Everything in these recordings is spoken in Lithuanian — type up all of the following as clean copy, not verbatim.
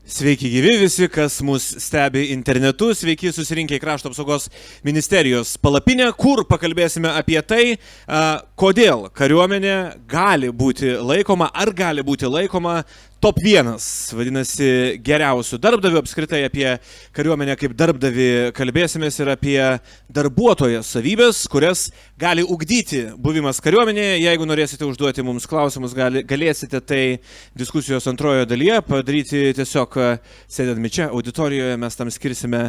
Sveiki gyvi visi, kas mus stebi internetu, sveiki susirinkę į Krašto apsaugos ministerijos palapinę, kur pakalbėsime apie tai, kodėl kariuomenė gali būti laikoma ar gali būti laikoma top 1, vadinasi, geriausių darbdavių. Apskritai apie kariuomenę kaip darbdavį kalbėsimės ir apie darbuotojo savybės, kurias gali ugdyti buvimas kariuomenėje. Jeigu norėsite užduoti mums klausimus, galėsite tai diskusijos antrojoje dalyje padaryti tiesiog sėdėdami čia auditorijoje. Mes tam skirsime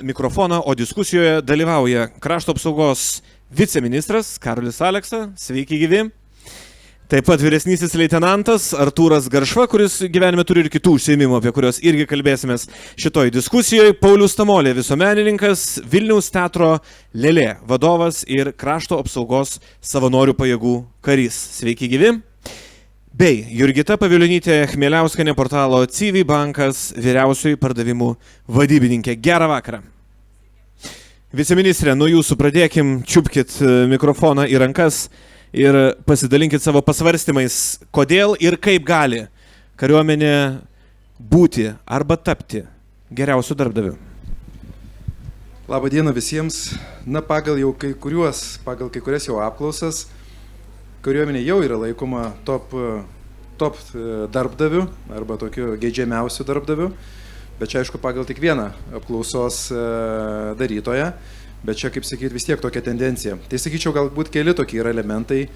mikrofoną, o diskusijoje dalyvauja Krašto apsaugos viceministras Karolis Aleksa. Sveiki gyvi. Taip pat vyresnysis leitenantas Artūras Garšva, kuris gyvenime turi ir kitų užsiėmimų, apie kurios irgi kalbėsimės šitoj diskusijoje. Paulius Tamolė, visuomenininkas, Vilniaus teatro Lėlė vadovas ir Krašto apsaugos savanorių pajėgų karys. Sveiki gyvi. Bei Jurgita Pavilionytė Chmieliauskienė, portalo CV Bankas vyriausioji pardavimų vadybininkė. Gerą vakarą. Viceministrė, nuo jūsų pradėkim, čiupkit mikrofoną į rankas ir pasidalinkit savo pasvarstymais, kodėl ir kaip gali kariuomenė būti arba tapti geriausiu darbdaviu. Labą dieną visiems. Pagal kai kurias jau apklausas, kariuomenė jau yra laikoma top darbdaviu arba tokiu geidžiamiausiu darbdaviu, bet čia aišku pagal tik vieną apklausos darytoją. Bet čia, kaip sakyti, vis tiek tokia tendencija. Tai sakyčiau, galbūt keli tokie yra elementai,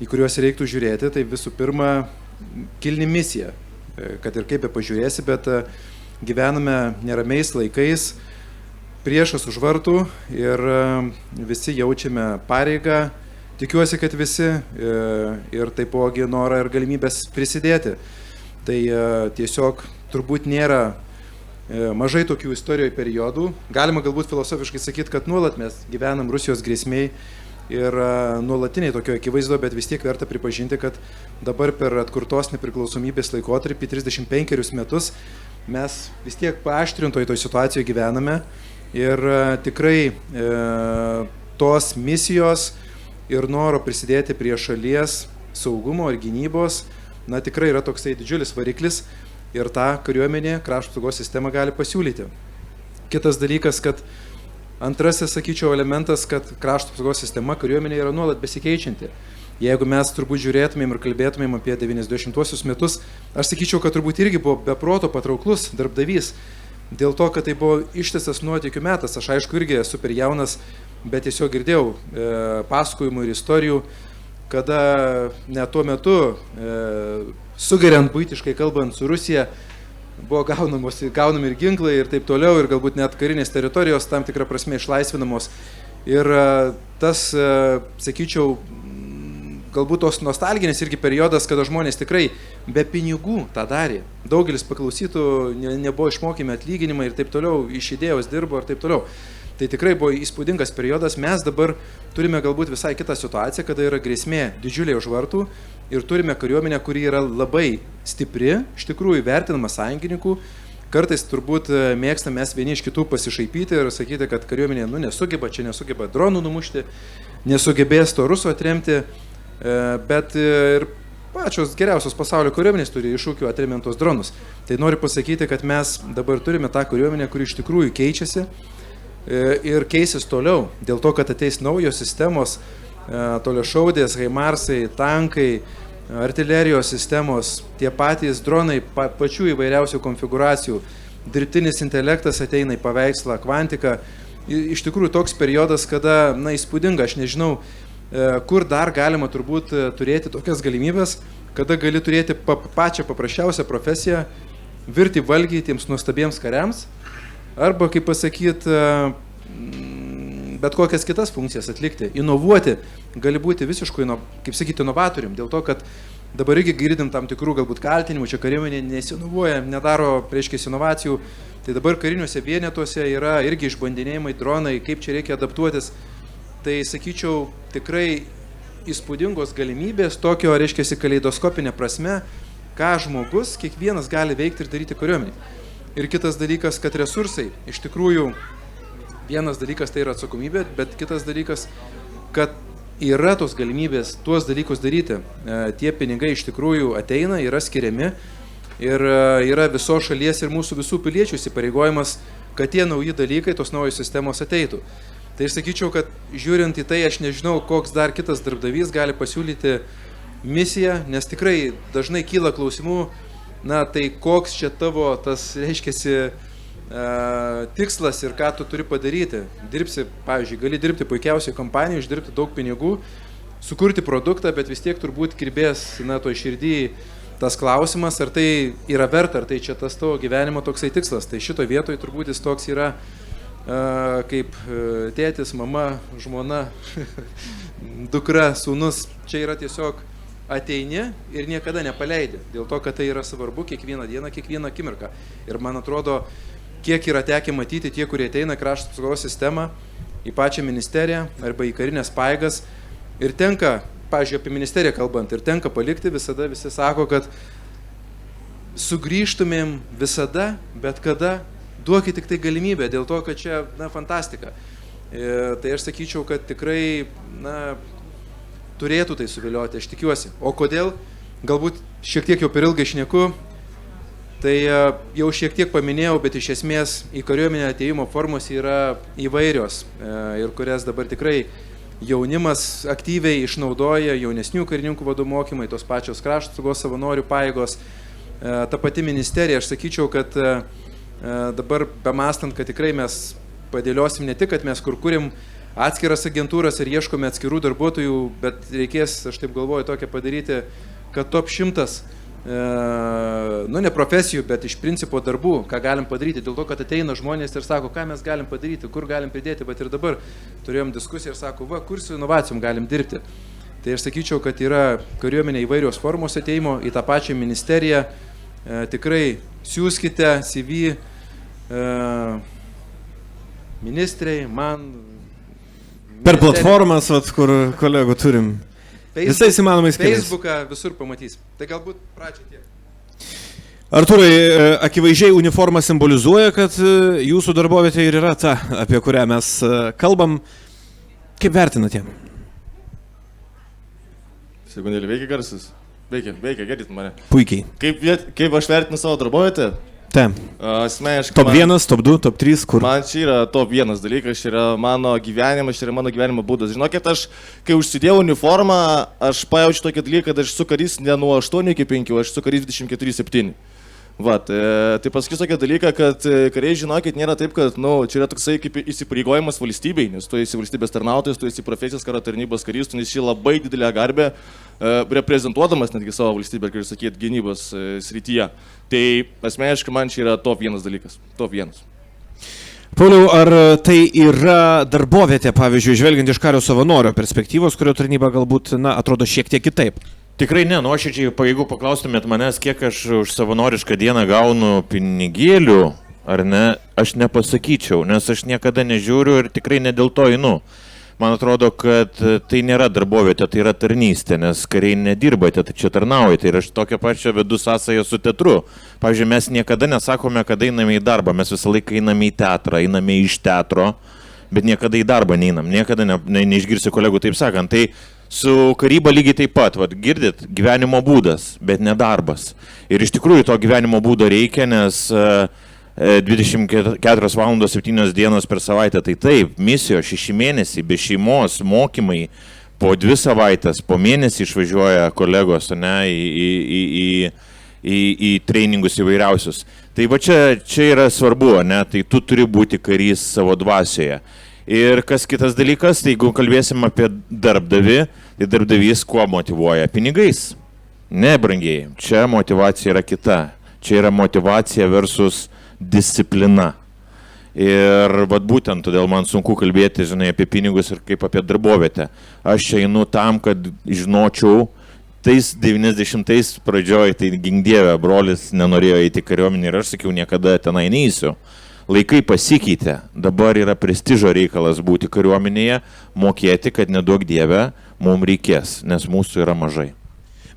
į kuriuos reiktų žiūrėti. Tai visų pirma, kilni misija, kad ir kaip be pažiūrėsi, bet gyvename neramiais laikais, priešas už vartų ir visi jaučiame pareigą, tikiuosi, kad visi, ir taipogi norą ir galimybės prisidėti. Tai tiesiog turbūt nėra mažai tokių istorijoje periodų. Galima galbūt filosofiškai sakyti, kad nuolat mes gyvenam Rusijos grėsmiai ir nuolatiniai tokio akivaizdo, bet vis tiek verta pripažinti, kad dabar per atkurtos nepriklausomybės laikotarpį 35 metus mes vis tiek paaštrintoje toj situacijoje gyvename ir tikrai tos misijos ir noro prisidėti prie šalies saugumo ir gynybos, tikrai yra toksai didžiulis variklis. Ir tą kariuomenė, Krašto apsaugos sistema gali pasiūlyti. Kitas dalykas, kad antrasis, sakyčiau, elementas, kad Krašto apsaugos sistema kariuomenė yra nuolat besikeičianti. Jeigu mes turbūt žiūrėtumėm ir kalbėtumėm apie 90-uosius metus, aš sakyčiau, kad turbūt irgi buvo beproto patrauklus darbdavys. Dėl to, kad tai buvo ištisas nuotykių metas. Aš aišku irgi esu per jaunas, bet tiesiog girdėjau pasakojimų ir istorijų, kada net tuo metu, sugeriant buitiškai kalbant su Rusija, buvo gaunami ir ginklai ir taip toliau, ir galbūt net karinės teritorijos tam tikrą prasme išlaisvinamos. Ir tas, sakyčiau, galbūt tos nostalginis irgi periodas, kada žmonės tikrai be pinigų tą darė. Daugelis paklausytų, nebuvo išmokimi atlyginimai ir taip toliau, iš idėjos dirbo ir taip toliau. Tai tikrai buvo įspūdingas periodas. Mes dabar turime galbūt visai kitą situaciją, kada yra grėsmė didžiulė už vartų ir turime kariuomenę, kuri yra labai stipri, iš tikrųjų vertinama sąjungininkų. Kartais turbūt mėgstame mes vieni iš kitų pasišaipyti ir sakyti, kad kariuomenė nesugeba dronų numušti, nesugebės to ruso atremti, bet ir pačios geriausios pasaulio kariuomenės turi iššūkių atremiant tos dronus. Tai noriu pasakyti, kad mes dabar turime tą kariuomenę, kuri iš tikrųjų keičiasi ir keisis toliau, dėl to, kad ateis naujos sistemos, toliašaudės, haimarsai, tankai, artilerijos sistemos, tie patys dronai pačių įvairiausių konfiguracijų, dirbtinis intelektas ateina į paveikslą, kvantika. Iš tikrųjų toks periodas, kada, įspūdinga, aš nežinau, kur dar galima turbūt turėti tokias galimybės, kada gali turėti pačią paprasčiausią profesiją, virti valgiai tiems nuostabiems kariams, arba, kaip pasakyti, bet kokias kitas funkcijas atlikti, inovuoti, gali būti visiškai, kaip sakyti, inovatorium, dėl to, kad dabar irgi girdim tam tikrų galbūt kaltinimų, čia kariuomenė nesinovuoja, nedaro reiškia inovacijų, tai dabar kariniuose vienetuose yra irgi išbandinėjimai, dronai, kaip čia reikia adaptuotis, tai sakyčiau, tikrai įspūdingos galimybės, tokio, reiškia, kaleidoskopinė prasme, ką žmogus, kiekvienas gali veikti ir daryti kariuomenėje. Ir kitas dalykas, kad resursai, iš tikrųjų, vienas dalykas tai yra atsakomybė, bet kitas dalykas, kad yra tos galimybės tuos dalykus daryti. Tie pinigai iš tikrųjų ateina, yra skiriami ir yra visos šalies ir mūsų visų piliečių įsipareigojimas, kad tie nauji dalykai, tos naujos sistemos ateitų. Tai aš sakyčiau, kad žiūrint į tai, aš nežinau, koks dar kitas darbdavys gali pasiūlyti misiją, nes tikrai dažnai kyla klausimų, na tai koks čia tavo tas, reiškiasi, tikslas ir ką tu turi padaryti. Dirbsi, pavyzdžiui, gali dirbti puikiausiai kompanijoje, uždirbti daug pinigų, sukurti produktą, bet vis tiek turbūt kirbės, na, to širdį tas klausimas, ar tai yra verta, ar tai čia tas tavo gyvenimo toksai tikslas. Tai šito vietoj turbūt jis toks yra kaip tėtis, mama, žmona, dukra, sūnus. Čia yra tiesiog ateini ir niekada nepaleidi. Dėl to, kad tai yra svarbu kiekvieną dieną, kiekvieną akimirką. Ir man atrodo, kiek yra tekę matyti tie, kurie ateina krašto apsaugos sistemą, į pačią ministeriją arba į karinės pajėgas. Ir tenka, pavyzdžiui, apie ministeriją kalbant, ir tenka palikti visada, visi sako, kad sugrįžtumėm visada, bet kada, duokit tik tai galimybę, dėl to, kad čia, na, fantastika. Tai aš sakyčiau, kad tikrai, na, turėtų tai suvilioti, aš tikiuosi. O kodėl? Galbūt šiek tiek jau per ilgai šneku, tai jau šiek tiek paminėjau, bet iš esmės į kariuomenę atėjimo formos yra įvairios ir kurias dabar tikrai jaunimas aktyviai išnaudoja, jaunesnių karininkų vadų mokymai, tos pačios krašto apsaugos savanorių pajėgos, ta pati ministerija. Aš sakyčiau, kad dabar bemastant, kad tikrai mes padėliosim ne tik, kad mes kur kūrim atskiras agentūras ir ieškome atskirų darbuotojų, bet reikės, aš taip galvoju, tokią padaryti, kad top 100, nu ne profesijų, bet iš principo darbų, ką galim padaryti, dėl to, kad ateina žmonės ir sako, ką mes galim padaryti, kur galim pridėti, bet ir dabar turėjom diskusiją ir sako, va, kur su inovacijom galim dirbti. Tai aš sakyčiau, kad yra kariuomenė įvairios formos ateimo į tą pačią ministeriją, tikrai siūskite CV ministrei, man... Per platformas, vat, kur kolegų turim. Visais įmanomais keliais. Facebooką visur pamatys. Tai galbūt pradžiai tiek. Artūrai, akivaizdžiai uniforma simbolizuoja, kad jūsų darbovietė ir yra ta, apie kurią mes kalbam. Kaip vertinate? Sekundėlį, veikia garsas? Veikia, girdit mane. Puikiai. Kaip aš vertinu savo darbovietę? Taip. Asmeniškai. Top 1, top 2, top 3, kur? Man čia yra top 1 dalykas, čia yra mano gyvenimas, čia yra mano gyvenimo būdas. Žinokit, aš, kai užsidėjau uniformą, aš pajaučiu tokį dalyką, kad aš esu karys ne nuo 8 iki 5, aš esu karys 24/7. Vat, tai pasakysiu tokį dalyką, kad kariai, žinokit, nėra taip, kad, nu, čia yra toksai kaip įsipareigojimas valstybei, nes tu esi valstybės tarnautojas, tu esi profesijos karo tarnybos karys, tu nesi labai didelę garbę, reprezentuodamas netgi savo valstybę, kaip sakyt, gynybos srityje. Tai asmeniškai man čia yra top 1 dalykas, top 1. Pauliau, ar tai yra darbovietė, pavyzdžiui, žvelgiant iš kario savanorio perspektyvos, kurio tarnyba galbūt, na, atrodo šiek tiek kitaip? Tikrai ne, nuoširdžiai, jeigu paklaustumėt manęs, kiek aš už savanorišką dieną gaunu pinigėlių, ar ne, aš nepasakyčiau, nes aš niekada nežiūriu ir tikrai ne dėl to einu. Man atrodo, kad tai nėra darbovietė, tai yra tarnystė, nes kariai nedirbate, tai čia tarnaujate ir aš tokią pačią vedu sąsąją su teatru. Pavyzdžiui, mes niekada nesakome, kada einame į darbą, mes visą laiką einame į teatrą, einame iš teatro, bet niekada į darbą neinam, niekada neišgirsiu kolegų taip sakant. Tai su karyba lygiai taip pat, vat, girdit, gyvenimo būdas, bet ne darbas. Ir iš tikrųjų to gyvenimo būdo reikia, nes 24 valandos 7 dienos per savaitę, tai taip, misijos 6 mėnesiai, be šeimos, mokymai, po 2 savaitės, po mėnesį išvažiuoja kolegos, ne, į treningus įvairiausius. Tai va čia yra svarbu, ne, tai tu turi būti karys savo dvasioje. Ir kas kitas dalykas, tai jeigu kalbėsim apie darbdavį, tai darbdavys kuo motyvuoja? Pinigais. Ne, brangiai, čia motyvacija yra kita. Čia yra motyvacija versus disciplina. Ir vat būtent todėl man sunku kalbėti, žinai, apie pinigus ir kaip apie darbovietę. Aš čia einu tam, kad žinočiau, tais 90-ais pradžioj, tai gink dieve, brolis nenorėjo eiti kariuomenį ir aš sakiau, niekada tenai neįsiu. Laikai pasikeitė, dabar yra prestižo reikalas būti kariuomenėje, mokėti, kad neduok dieve, mums reikės, nes mūsų yra mažai.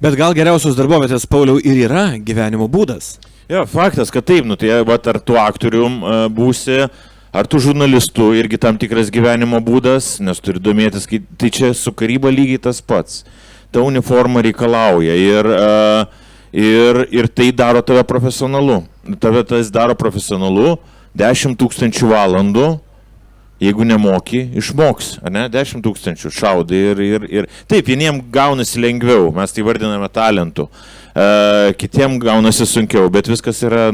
Bet gal geriausios darbovietės, Pauliau, ir yra gyvenimo būdas? Jo, faktas, kad taip, nu tai ar tu aktorium būsi, ar tu žurnalistu, irgi tam tikras gyvenimo būdas, nes turi domėtis, tai čia su karyba lygiai tas pats. Ta uniforma reikalauja Ir tai daro tave profesionalu. Tave tas daro profesionalu 10 000 valandų. Jeigu nemoki, išmoks, ne? 10 000 šaudai ir taip, vieniems gaunasi lengviau, mes tai vardiname talentu, kitiems gaunasi sunkiau, bet viskas yra,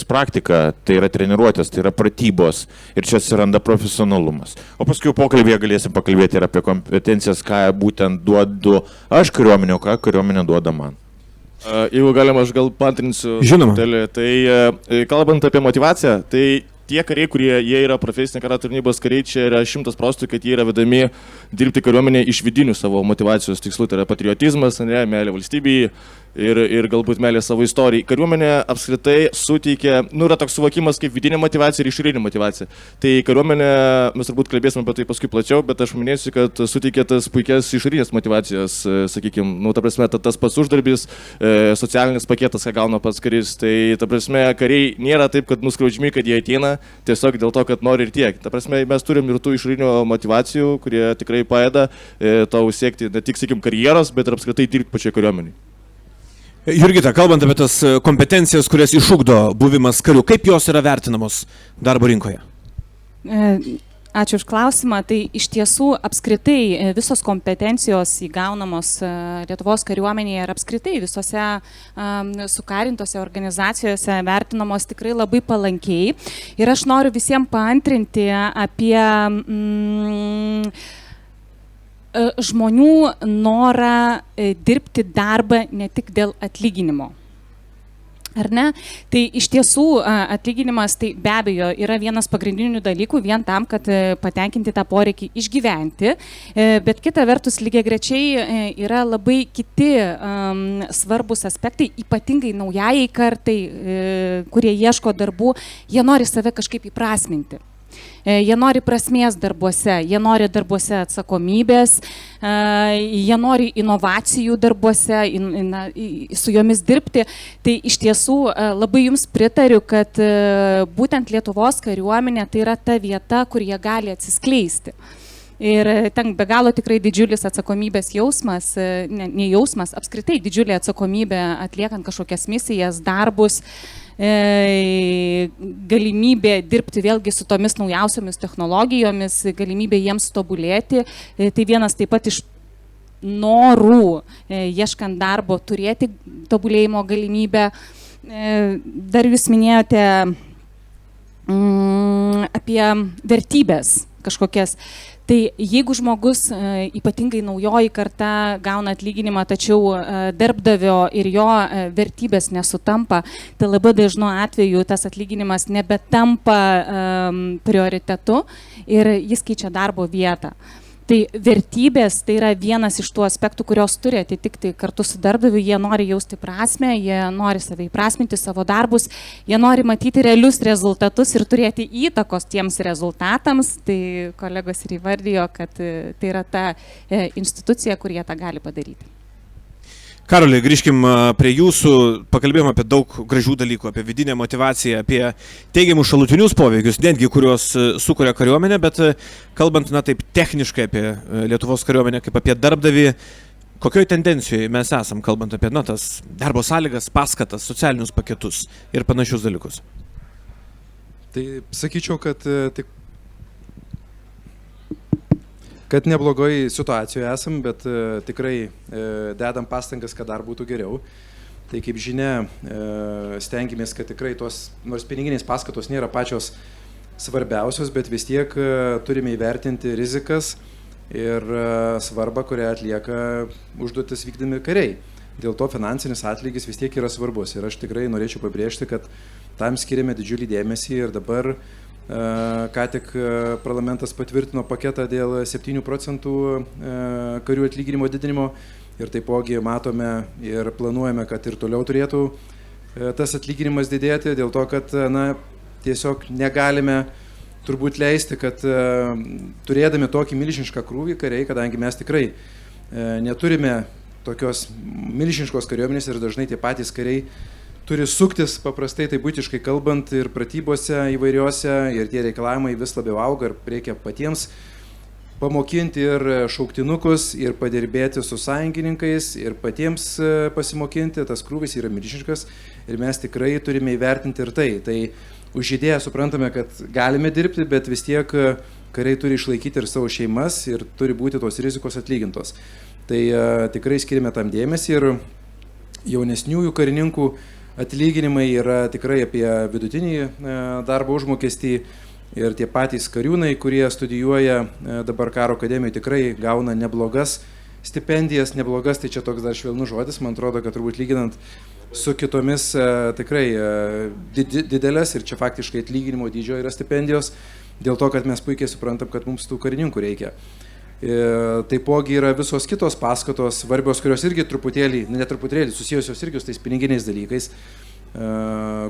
praktika, tai yra treniruotės, tai yra pratybos ir čia atsiranda profesionalumas. O paskui pokalbėje galėsim pakalbėti ir apie kompetencijas, ką būtent duodu aš kariuomenė, o ką kariuomenė duoda man. Jeigu galima, aš gal pantrinsiu. Žinoma. Tai kalbant apie motivaciją, tai tie kariai, kurie jie yra profesinė karo tarnybos kariai, čia yra 100%, kad jie yra vedami dirbti kariuomenėje iš vidinių savo motivacijos tikslų, tai yra patriotizmas, meilė valstybei ir galbūt meilė savo istorijai. Kariuomenė apskritai suteikia, yra toks suvokimas kaip vidinė motivacija ir išorinė motivacija. Tai kariuomenė, mes turbūt kalbėsime apie tai paskui plačiau, bet aš minėsiu, kad suteikia tas puikias išorinės motivacijos, sakykime, ta prasme, tas pats uždarbis, socialinis paketas, ką gauna pats karys. Tai, ta prasme, kariai nėra taip, kad nuskriaudžiami, kad jie ateina tiesiog dėl to, kad nori ir tiek. Ta prasme, mes turim ir tų išorinių motivacijų, kurie tikrai padeda tau siekti ne tik, sakykime, karjeros, bet ir apskritai dirbti pačioje kariuomenėje. Jurgita, kalbant apie tas kompetencijas, kurias išugdo buvimas kariu, kaip jos yra vertinamos darbo rinkoje? Ačiū už klausimą. Tai iš tiesų apskritai visos kompetencijos įgaunamos Lietuvos kariuomenėje ir apskritai visose sukarintose organizacijose vertinamos tikrai labai palankiai. Ir aš noriu visiems paantrinti apie žmonių norą dirbti darbą ne tik dėl atlyginimo. Ar ne? Tai iš tiesų atlyginimas tai be abejo yra vienas pagrindinių dalykų vien tam, kad patenkinti tą poreikį išgyventi, bet kita vertus lygiagrečiai yra labai kiti svarbus aspektai, ypatingai naujajai kartai, kurie ieško darbų, jie nori save kažkaip įprasminti. Jie nori prasmės darbuose, jie nori darbuose atsakomybės, jie nori inovacijų darbuose, su jomis dirbti. Tai iš tiesų labai jums pritariu, kad būtent Lietuvos kariuomenė tai yra ta vieta, kur jie gali atsiskleisti. Ir ten be galo tikrai didžiulis atsakomybės jausmas, ne jausmas, apskritai didžiulė atsakomybė atliekant kažkokias misijas, darbus, galimybė dirbti vėlgi su tomis naujausiomis technologijomis, galimybė jiems tobulėti. Tai vienas taip pat iš norų, ieškant darbo, turėti tobulėjimo galimybę. Dar jūs minėjote apie vertybės kažkokias. Tai jeigu žmogus, ypatingai naujoji karta, gauna atlyginimą, tačiau darbdavio ir jo vertybės nesutampa, tai labai dažnu atveju tas atlyginimas nebetampa prioritetu ir jis keičia darbo vietą. Tai vertybės tai yra vienas iš tų aspektų, kurios turi atitikti kartu su darbdaviu. Jie nori jausti prasmę, jie nori save įprasminti savo darbus, jie nori matyti realius rezultatus ir turėti įtakos tiems rezultatams. Tai kolegos ir įvardijo, kad tai yra ta institucija, kur jie tą gali padaryti. Karoli, grįžkim prie jūsų, pakalbėjom apie daug gražių dalykų, apie vidinę motivaciją, apie teigiamus šalutinius poveikius, netgi kuriuos sukuria kariuomenė, bet kalbant, taip techniškai apie Lietuvos kariuomenę, kaip apie darbdavį, kokioj tendencijoje mes esam, kalbant apie tas darbo sąlygas, paskatas, socialinius paketus ir panašius dalykus? Tai sakyčiau, kad neblogoj situacijoje esam, bet tikrai dedam pastangas, kad dar būtų geriau. Tai kaip žinia, stengiamės, kad tikrai tos, nors piniginės paskatos nėra pačios svarbiausios, bet vis tiek turime įvertinti rizikas ir svarbą, kurią atlieka užduotis vykdami kariai. Dėl to finansinis atlygis vis tiek yra svarbus. Ir aš tikrai norėčiau pabrėžti, kad tam skiriame didžiulį dėmesį ir dabar ką tik parlamentas patvirtino paketą dėl 7% karių atlyginimo didinimo ir taipogi matome ir planuojame, kad ir toliau turėtų tas atlyginimas didėti, dėl to, kad tiesiog negalime turbūt leisti, kad turėdami tokį milžinišką krūvį kariai, kadangi mes tikrai neturime tokios milžiniškos kariuomenės ir dažnai tie patys kariai turi suktis, paprastai tai būtiškai kalbant, ir pratybose įvairiose, ir tie reikalavimai vis labiau auga, ir reikia patiems pamokinti ir šauktinukus, ir padirbėti su sąjungininkais, ir patiems pasimokinti, tas krūvis yra milžiniškas ir mes tikrai turime įvertinti ir tai. Tai už idėją suprantame, kad galime dirbti, bet vis tiek kariai turi išlaikyti ir savo šeimas ir turi būti tos rizikos atlygintos. Tai tikrai skiriame tam dėmesį ir jaunesniųjų karininkų atlyginimai yra tikrai apie vidutinį darbo užmokestį. Ir tie patys kariūnai, kurie studijuoja dabar karo akademijoje, tikrai gauna neblogas stipendijas. Neblogas, tai čia toks dar švelnus žodis, man atrodo, kad turbūt lyginant su kitomis tikrai didelės ir čia faktiškai atlyginimo dydžio yra stipendijos, dėl to, kad mes puikiai suprantam, kad mums tų karininkų reikia. Taipogi yra visos kitos paskatos svarbios, kurios irgi truputėlį, netruputėlį susijusios irgi su tais piniginiais dalykais,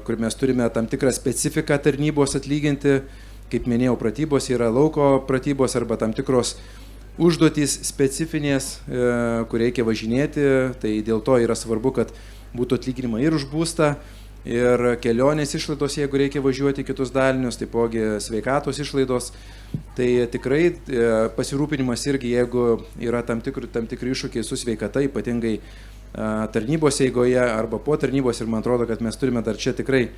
kur mes turime tam tikrą specifiką tarnybos atlyginti. Kaip minėjau, pratybos yra lauko pratybos arba tam tikros užduotys specifinės, kur reikia važinėti. Tai dėl to yra svarbu, kad būtų atlyginimai ir už būstą, ir kelionės išlaidos, jeigu reikia važiuoti kitus dalinius, taipogi sveikatos išlaidos. Tai tikrai pasirūpinimas irgi, jeigu yra tam tikri iššūkiai su sveikata, ypatingai tarnybos eigoje arba po tarnybos, ir man atrodo, kad mes turime dar čia tikrai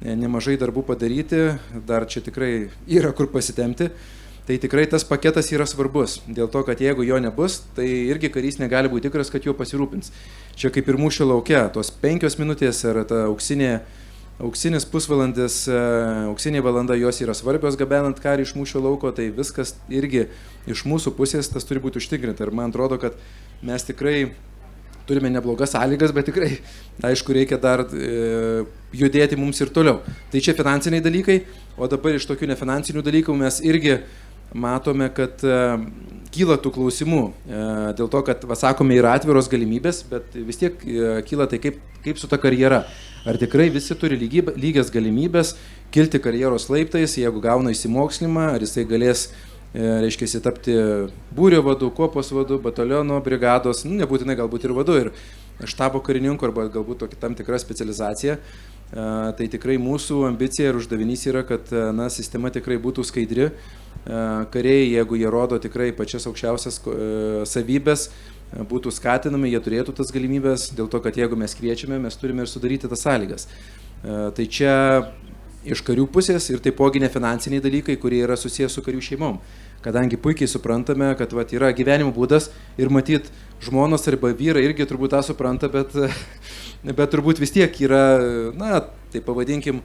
nemažai darbų padaryti, dar čia tikrai yra kur pasitemti. Tai tikrai tas paketas yra svarbus, dėl to, kad jeigu jo nebus, tai irgi karys negali būti tikras, kad juo pasirūpins. Čia kaip ir mūšio lauke, tos 5 minutės ar ta auksinis pusvalandis, auksinė valanda, jos yra svarbios gabenant karį iš mūšio lauko, tai viskas irgi iš mūsų pusės tas turi būti užtikrinta. Ir man atrodo, kad mes tikrai turime neblogas sąlygas, bet tikrai, aišku, reikia dar judėti mums ir toliau. Tai čia finansiniai dalykai, o dabar iš tokių nefinansinių dalykų mes irgi matome, kad kyla tų klausimų. Dėl to, kad, sakome, yra atviros galimybės, bet vis tiek kyla tai kaip su ta karjera. Ar tikrai visi turi lygias galimybės kilti karjeros laiptais, jeigu gauna įsimokslimą, ar jisai galės reiškia tapti būrio vadu, kuopos vadu, bataliono, brigados, nebūtinai galbūt ir vadu, ir štabo karininku, arba galbūt tam tikra specializacija. Tai tikrai mūsų ambicija ir uždavinys yra, kad sistema tikrai būtų skaidri. Kariai, jeigu jie rodo tikrai pačias aukščiausias savybės, būtų skatinami, jie turėtų tas galimybės, dėl to, kad jeigu mes kviečiame, mes turime ir sudaryti tas sąlygas. Tai čia iš karių pusės ir taipogi nefinansiniai dalykai, kurie yra susijęs su karių šeimom. Kadangi puikiai suprantame, kad yra gyvenimo būdas ir matyt žmonos arba vyrai irgi turbūt tą supranta, bet turbūt vis tiek yra, tai pavadinkim,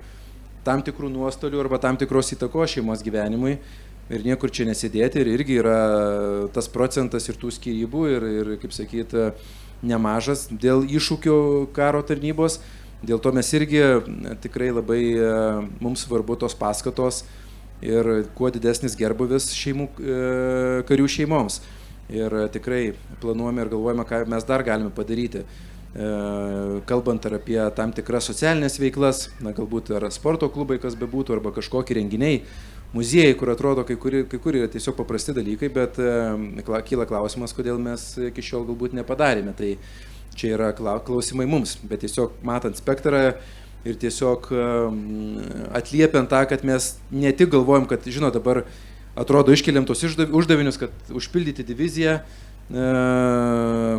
tam tikrų nuostolių arba tam tikros įtakos šeimos gyvenimui ir niekur čia nesidėti ir irgi yra tas procentas ir tų skyrybų ir kaip sakyti, nemažas dėl iššūkių karo tarnybos. Dėl to mes irgi tikrai labai mums svarbu tos paskatos ir kuo didesnis gerbuvis karių šeimoms. Ir tikrai planuojame ir galvojame, ką mes dar galime padaryti. Kalbant ar apie tam tikras socialinės veiklas, galbūt ar sporto klubai, kas bebūtų, arba kažkokie renginiai, muziejai, kur atrodo kai kur yra tiesiog paprasti dalykai, bet kyla klausimas, kodėl mes iki šiol galbūt nepadarėme. Tai čia yra klausimai mums, bet tiesiog matant spektrą ir tiesiog atliepiant tą, kad mes ne tik galvojam, kad, dabar atrodo iškeliam tos uždavinius, kad užpildyti diviziją,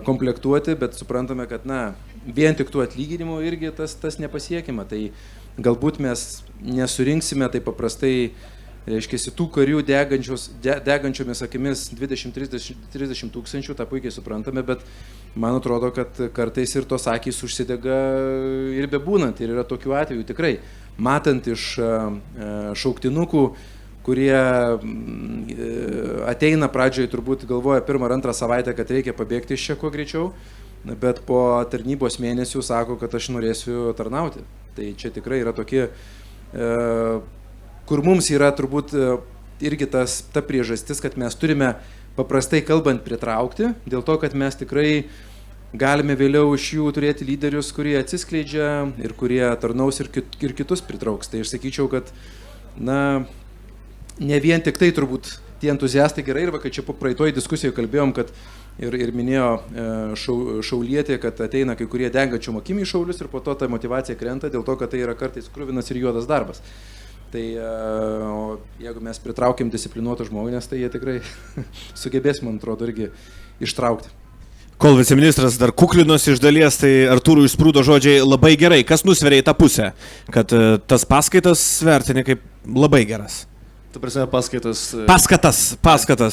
komplektuoti, bet suprantame, kad, vien tik tų atlyginimų irgi tas nepasiekima. Tai galbūt mes nesurinksime taip paprastai, reiškia, tų karių degančiomis akimis 20-30 tūkstančių, tą puikiai suprantame, bet man atrodo, kad kartais ir tos akys užsidega ir bebūnant, ir yra tokių atvejų tikrai. Matant iš šauktinukų, kurie ateina pradžioje, turbūt galvoja 1 ar 2 savaitę, kad reikia pabėgti iš čia kuo greičiau, bet po tarnybos mėnesių sako, kad aš norėsiu tarnauti. Tai čia tikrai yra tokie, kur mums yra turbūt irgi ta priežastis, kad mes turime paprastai kalbant pritraukti, dėl to, kad mes tikrai galime vėliau iš jų turėti lyderius, kurie atsiskleidžia ir kurie tarnaus ir kitus pritrauks. Tai aš sakyčiau, kad ne vien tik tai turbūt tie entuziastai gerai, ir kad čia po praeitoj diskusijoje kalbėjom, kad ir minėjo šaulietė, kad ateina kai kurie degančiom akim į šaulius ir po to ta motyvacija krenta dėl to, kad tai yra kartais kruvinas ir juodas darbas. Tai jeigu mes pritraukiam disciplinuotus žmonės, tai jie tikrai sugebės, man atrodo, irgi ištraukti. Kol viceministras dar kuklinosi iš dalies, tai Artūrui išsprūdo žodžiai labai gerai. Kas nusveria į tą pusę, kad tas paskaitas vertini kaip labai geras? Tu prasme, paskaitas. Paskatas. Apie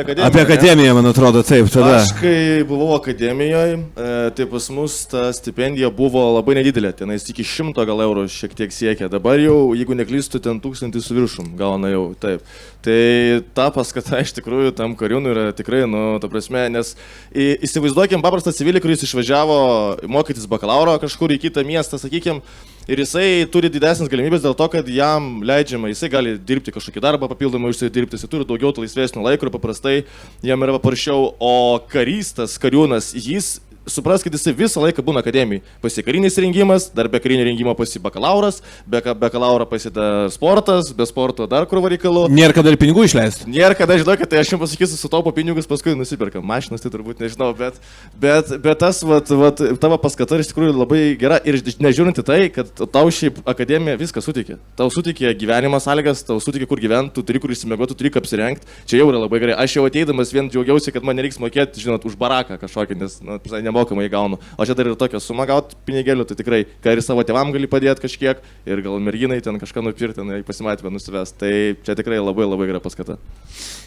akademiją. Apie akademiją, man atrodo, taip. Tada. Aš kai buvau akademijoje, tai pas mus ta stipendija buvo labai nedidelė, tenais iki 100 gal eurų šiek tiek siekia. Dabar jau, jeigu neklystu, ten 1000 su viršum gauna jau, taip. Tai ta paskata iš tikrųjų tam kariūnui yra tikrai, ta prasme, nes įsivaizduokim paprastą civilį, kuris išvažiavo mokytis bakalauro kažkur į kitą miestą, sakykim, ir jisai turi didesnės galimybės dėl to, kad jam leidžiama, jisai gali dirbti kažkokį darbą papildomai užsidirbti, jisai turi daugiau laisvesnio laiko ir paprastai jam yra paprasčiau, o karys, tas kariūnas, jis supras, kad jisai visą laiką būna akademijai. Pasi karinis rengimas, dar be karinio rengimo pasi bakalauras, be bakalauro pasi dar sportas, be sporto dar kur reikalų. Nėra kada ir pinigų išleisti. Nėra kada, žinokit, tai aš jums pasakysiu, sutaupo pinigus, paskui nusiperkam mašinas, tai turbūt nežinau, bet tas, tavo paskata iš tikrųjų labai gera ir nežiūrint į tai, kad tau šiaip akademija viską suteikė. Tau suteikė gyvenimo sąlygas, tau suteikė kur gyventi, tu turi kur įsimegoti, tu turi apsirengti. Čia jau yra labai gerai. Aš jau ateidamas vien džiaugiausi, kad man nereiks mokėti, žinot, už baraką kažkokį, nes nemokamai gaunu. O čia dar ir tokią sumą gauti pinigėlių, tai tikrai, ką ir savo tėvam gali padėti kažkiek ir gal merginai ten kažką nupirkti, ten pasimatymą nusivest. Tai čia tikrai labai labai gera paskata.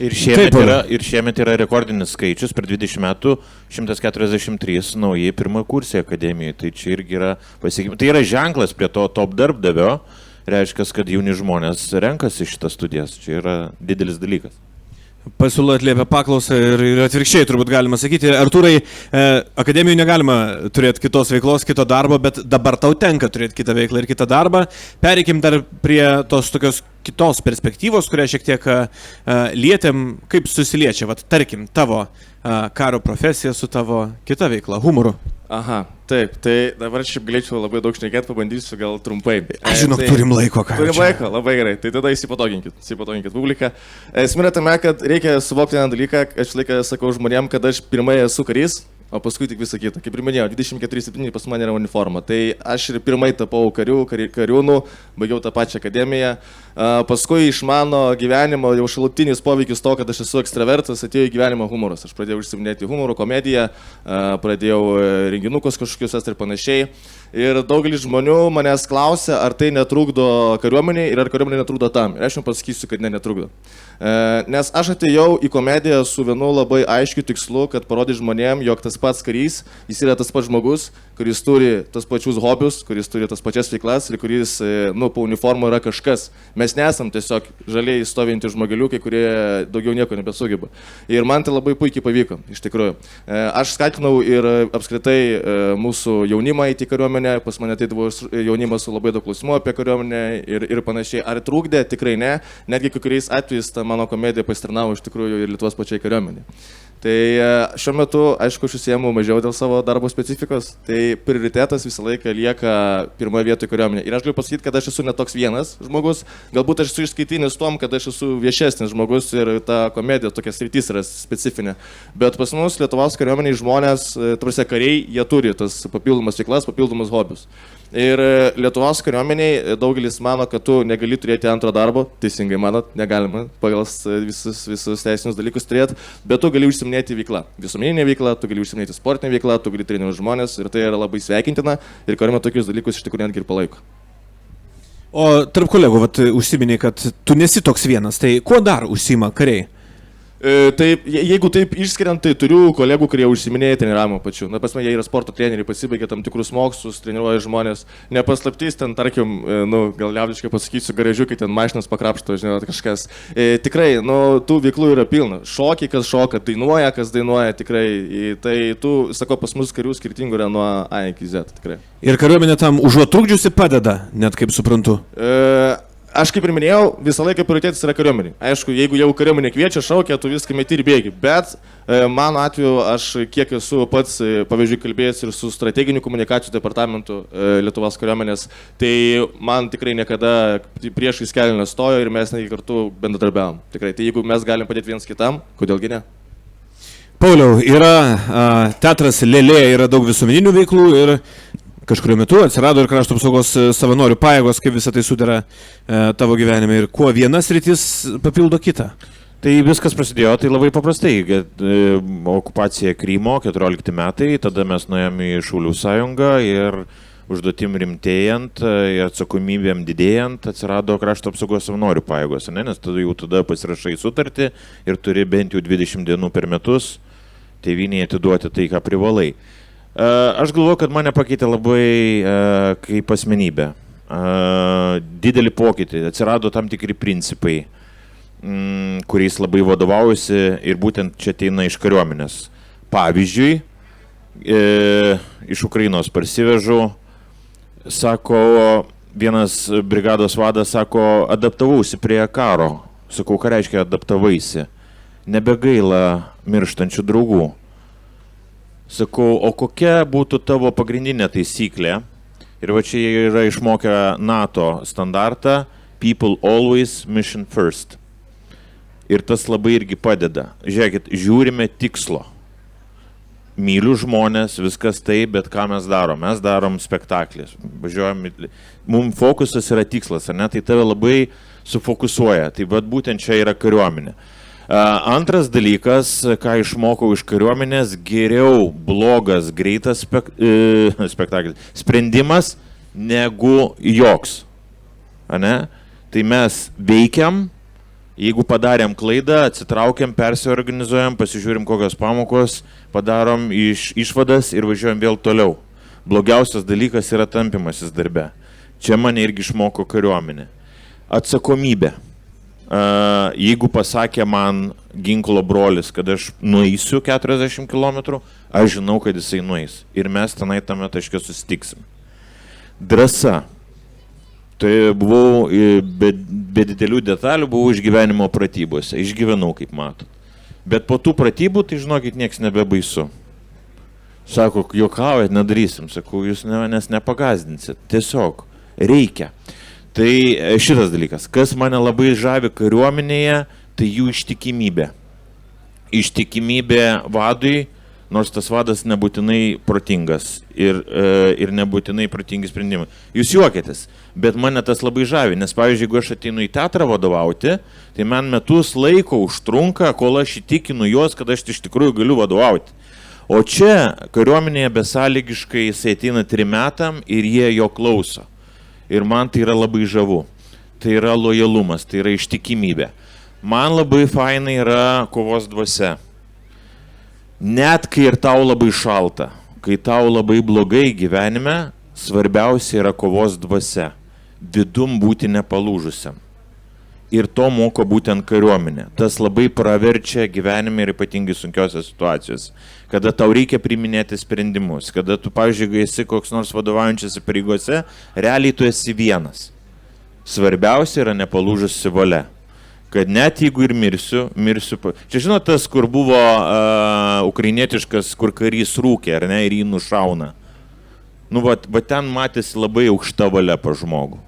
Ir šiemet yra rekordinis skaičius, per 20 metų 143 nauji pirmojo kursai akademijoje. Tai čia irgi yra pasiekimai. Tai yra ženklas prie to top darbdavio, reiškia, kad jauni žmonės renkasi šitas studijas. Čia yra didelis dalykas. Pasiūla atliepia paklausą ir atvirkščiai turbūt galima sakyti. Artūrai, akademijoje negalima turėti kitos veiklos, kito darbo, bet dabar tau tenka turėti kitą veiklą ir kitą darbą. Pereikim dar prie tos tokios kitos perspektyvos, kurią šiek tiek lietėm, kaip susiliečia, tarkim, tavo karo profesija su tavo kita veikla, humoru. Aha, taip, tai dabar šiaip galėčiau labai daug šnekėti, pabandysiu gal trumpai. Aš žinok, turim laiko, ką. Turim laiko, labai gerai, tai tada įsipatoginkit publiką. Esmė tame, kad reikia suvokti vieną dalyką, aš laiką sakau žmonėm, kad aš pirmai esu karys, o paskui tik visą kitą. Kaip ir minėjau, 24/7 pas mane yra uniforma. Tai aš ir pirmai tapau kariūnų, baigiau tą pačią akademiją. Paskui iš mano gyvenimo jau šalutinis poveikis to, kad aš esu ekstravertas, atėjo į gyvenimą humoras. Aš pradėjau užsiminėti humorų, komediją, pradėjau renginukus kažkokius ir panašiai. Ir daugelis žmonių manęs klausia, ar tai netrukdo kariuomeniai ir ar kariuomenė netrukdo tam. Ir aš jums pasakysiu, kad netrukdo. Nes aš atėjau į komediją su vienu labai aiškiu tikslu, kad parodyti žmonėm, jog tas pats karys, jis yra tas pats žmogus, kuris turi tas pačius hobius, kuris turi tas pačias veiklas ir kuris, po uniformo yra kažkas. Mes nesam tiesiog žaliai stovinti žmogeliukai, kurie daugiau nieko nebesugeba. Ir man tai labai puikiai pavyko, iš tikrųjų. Aš skatinau ir apskritai mūsų jaunimą į kariuomenę, pas mane tai buvo jaunimas su labai daug klausimų apie kariuomenę ir panašiai. Ar trukdė? Tikrai ne. Netgi kai kuriais atvejais ta mano komedija pasitarnavo iš tikrųjų ir Lietuvos pačiai kariuomenė. Tai šiuo metu, aišku, aš užsiemu mažiau dėl savo darbo specifikos, tai prioritetas visą laiką lieka pirmoje vietoje kariuomenė. Ir aš galiu pasakyti, kad aš esu netoks vienas žmogus, galbūt aš esu išskaitinis tom, kad aš esu viešesnis žmogus ir ta komedija tokia sritis yra specifinė. Bet pas mus Lietuvos kariuomeniai žmonės, tarsi kariai, jie turi tas papildomas veiklas, papildomus hobius. Ir Lietuvos kariuomeniai daugelis mano, kad tu negali turėti antro darbo, teisingai manot, negalima pagal visus teisinius dalykus turėti, bet tu gali užsiminėti veiklą. Visuomeninė veikla, tu gali užsiminėti sportinę veiklą, tu gali treniruoti žmonės ir tai yra labai sveikintina ir kariuomenė tokius dalykus iš tikrųjų netgi ir palaiko. O tarp kolegų, užsiminė, kad tu nesi toks vienas, tai kuo dar užsima kariai? Taip, jeigu taip išskiriant, tai turiu kolegų, kurie užsiminėja treniravimo pačiu. Na, pas mane jie yra sporto treneriai, pasibaigė tam tikrus mokslus, treniruoja žmonės. Nepaslaptys ten, tarkim, gal liaudiškai pasakysiu, garažiukai ten mašinas pakrapšto, žinot, kažkas. Tikrai, tų veiklų yra pilna. Šokiai, kas šoka, dainuoja, kas dainuoja, tikrai. Tai sako, pas mus karių skirtingų yra nuo A iki Z, tikrai. Ir kariuomenė tam užuot trukdžiusi padeda, net kaip suprantu. Aš kaip ir minėjau, visą laiką prioritetas yra kariuomenė. Aišku, jeigu jau kariuomenė kviečia, šaukia, tu viską meti ir bėgi. Bet mano atveju, aš kiek esu pats, pavyzdžiui, kalbėjęs ir su strateginiu komunikacijų departamentu Lietuvos kariuomenės, tai man tikrai niekada priešais kelią nestojo ir mes netgi kartu bendradarbiavom. Tikrai, tai jeigu mes galim padėti viens kitam, kodėlgi ne? Pauliau, yra teatras Lėlė, yra daug visuomeninių veiklų ir kažkurio metu atsirado ir krašto apsaugos savanorių pajėgos, kaip visą tai sudera tavo gyvenime ir kuo vienas rytis papildo kitą. Tai viskas prasidėjo tai labai paprastai, kad okupacija Krymo 14 metai, tada mes nuėjome į Šaulių sąjungą ir užduotim rimtėjant, atsakomybėm didėjant atsirado krašto apsaugos savanorių pajėgos, ne? Nes tada pasirašai sutartį ir turi bent jau 20 dienų per metus tėvynėje atiduoti tai, ką privalai. Aš galvoju, kad mane pakeitė labai kaip asmenybė. Didelį pokytį, atsirado tam tikri principai, kuriais labai vadovaujuosi ir būtent čia ateina iš kariuomenės. Pavyzdžiui, iš Ukrainos parsivežu, sako, vienas brigados vadas sako, adaptavausi prie karo. Sakau, ką reiškia adaptavaisi? Nebegaila mirštančių draugų. Sakau, o kokia būtų tavo pagrindinė taisyklė? Ir va čia yra išmokę NATO standartą People always mission first. Ir tas labai irgi padeda. Žiūrėkit, žiūrime tikslo. Myliu žmonės, viskas taip, bet ką mes darom? Mes darom spektaklį. Važiuojam, mums fokusas yra tikslas, ar ne? Tai tave labai sufokusuoja. Tai vat būtent čia yra kariuomenė. Antras dalykas, ką išmokau iš kariuomenės, geriau blogas, greitas spektaklis, sprendimas negu joks. Ane? Tai mes veikiam, jeigu padarėm klaidą, atsitraukiam, persiorganizuojam, pasižiūrim kokios pamokos, padarom išvadas ir važiuojam vėl toliau. Blogiausias dalykas yra tampimasis darbe. Čia mane irgi išmoko kariuomenė. Atsakomybė. Jeigu pasakė man ginklo brolis, kad aš nueisiu 40 km, aš žinau, kad jisai nueis. Ir mes tenai tame taške susitiksim. Drąsa. Tai buvau, be didelių detalių, buvau išgyvenimo pratybose. Išgyvenau, kaip matot. Bet po tų pratybų, tai žinokit, nieks nebebaisu. Sako, juokaujat, nedarysim. Sakau, jūs manęs nepagazdinsit. Tiesiog reikia. Tai šitas dalykas, kas mane labai žavi kariuomenėje, tai jų ištikimybė. Ištikimybė vadui, nors tas vadas nebūtinai protingas ir nebūtinai protingi sprendimai. Jūs juokėtės, bet mane tas labai žavi, nes pavyzdžiui, jeigu aš ateinu į teatrą vadovauti, tai man metus laiko užtrunka, kol aš įtikinu juos, kad aš iš tikrųjų galiu vadovauti. O čia kariuomenėje besąlygiškai jisai ateina 3 metam ir jie jo klauso. Ir man tai yra labai žavu. Tai yra lojalumas, tai yra ištikimybė. Man labai fainai yra kovos dvasia. Net kai ir tau labai šalta, kai tau labai blogai gyvenime, svarbiausia yra kovos dvasia. Vidum būti nepalūžusiam. Ir to moko būtent kariuomenė. Tas labai praverčia gyvenime ir ypatingai sunkiose situacijose. Kada tau reikia priiminėti sprendimus, kada tu, pavyzdžiui, esi koks nors vadovaujančiasi pareigose, realiai tu esi vienas. Svarbiausia yra nepalūžusi valia. Kad net jeigu ir mirsiu. Čia žinot tas, kur buvo ukrainietiškas, kur karys rūkė, ar ne, ir jį nušauna. Nu, va ten matėsi labai aukšta valia pa žmogų.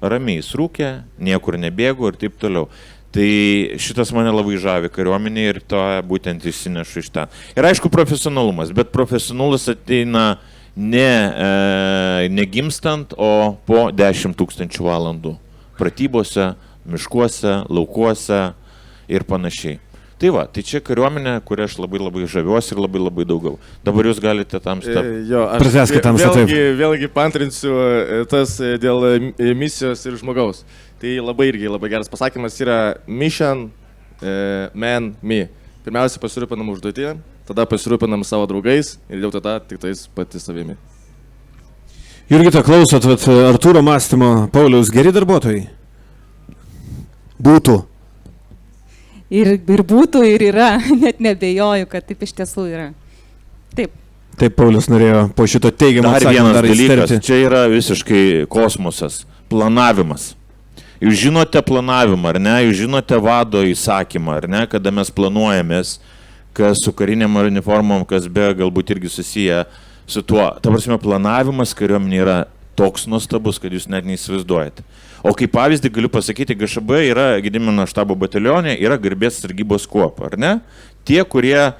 Ramiai jis rūkė, niekur nebėgo ir taip toliau. Tai šitas mane labai žavi kariuomenė ir to būtent išsinešu iš ten. Ir aišku profesionalumas, bet profesionalumas ateina ne gimstant, o po 10 000 valandų. Pratybose, miškuose, laukuose ir panašiai. Tai va, tai čia kariuomenė, kurią aš labai žaviuosi ir labai daug. Dabar jūs galite tam vėlgi pantrinsiu tas dėl misijos ir žmogaus. Tai labai geras pasakymas yra mission, man, me. Pirmiausia pasirūpinam užduotį, tada pasirūpinam savo draugais ir jau tada tik tais pati savimi. Jurgita, klausot, Artūro mąstymo, Pauliaus, geri darbuotojai? Būtų. Ir būtų, ir yra, net nebejoju, kad taip iš tiesų yra. Taip. Taip, Paulius norėjo po šito teigiamo atsakymą dar įsterpti. Čia yra visiškai kosmosas. Planavimas. Jūs žinote planavimą, ar ne? Jūs žinote vado įsakymą, ar ne? Kada mes planuojamės, kas su kariniam uniformom, kas be galbūt irgi susiję su tuo. Ta prasme, planavimas kariuomenė yra toks nuostabus, kad jūs net neįsivaizduojate. O kaip pavyzdį galiu pasakyti, GŠB yra Gedimino štabo batalionė, yra garbės sargybos kuopa, ar ne? Tie, kurie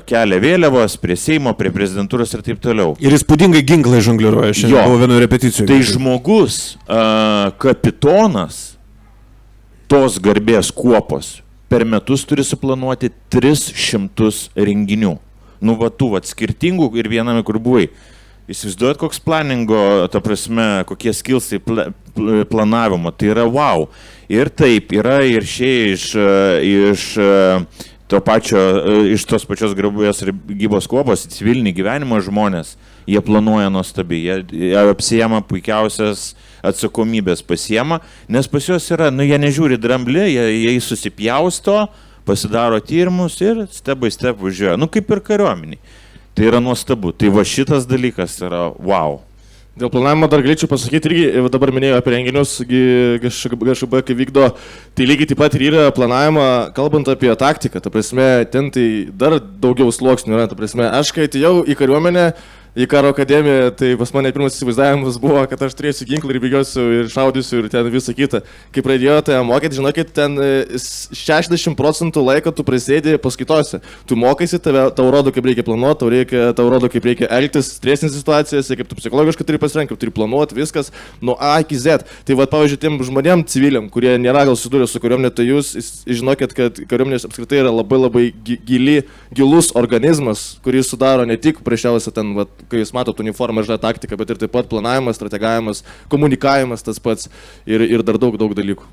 kelia vėliavos prie Seimo, prie prezidentūros ir taip toliau. Ir įspūdingai ginklai žongliruoja šiandien. Buvo vienoje repeticijoje. Tai žmogus, kapitonas tos garbės kuopos per metus turi suplanuoti 300 renginių. Nu, va, tų, va, skirtingų ir viename, kur buvai. Įsivaizduojat, koks planingo, ta prasme, kokie skilsai planavimo. Tai yra wow. Ir taip, yra ir šie iš tos pačios garbės ir gybos kuopos, civilinį gyvenimą žmonės, jie planuoja nuostabiai, jie apsijama puikiausias atsakomybės pasiema, nes pas juos yra, nu, jie nežiūri dramblį, jie susipjausto, pasidaro tyrimus ir step by step važiuoja, nu, kaip ir kariuomeniai. Tai yra nuostabu, tai va šitas dalykas yra wow. Dėl planavimo dar galėčiau pasakyti irgi, dabar minėjau apie renginius, GŠB, kai vykdo, tai lygiai taip pat ir yra planavimą, kalbant apie taktiką, ta prasme, ten tai dar daugiau sluoksnių yra, ta prasme, aš kai atėjau į kariuomenę, į karo akademiją, tai pas mane pirmas įsivaizdavimas buvo, kad aš turėsiu ginklą ir bėgiosiu ir šaudysiu ir ten visą kitą. Kai pradėjote mokyti, žinokit, ten 60% laiko tu prasėdi paskaitose. Tu mokaisi, tau rodo, kaip reikia planuoti, tau rodo, kaip reikia elgtis stresinės situacijose, kaip tu psichologiškai turi pasirengti, kaip turi planuoti, viskas nuo A iki Z. Tai va, pavyzdžiui, tiem žmonėm civiliam, kurie nėra gal susidūrę su kariuomenė, tai jūs žinokit, kad kariuomenės apskritai yra labai gilus organizmas, kuris sudaro ne tik priešiausia ten, va, kai jūs matot uniformą, žinai, taktiką, bet ir taip pat planavimas, strategavimas, komunikavimas tas pats ir dar daug dalykų.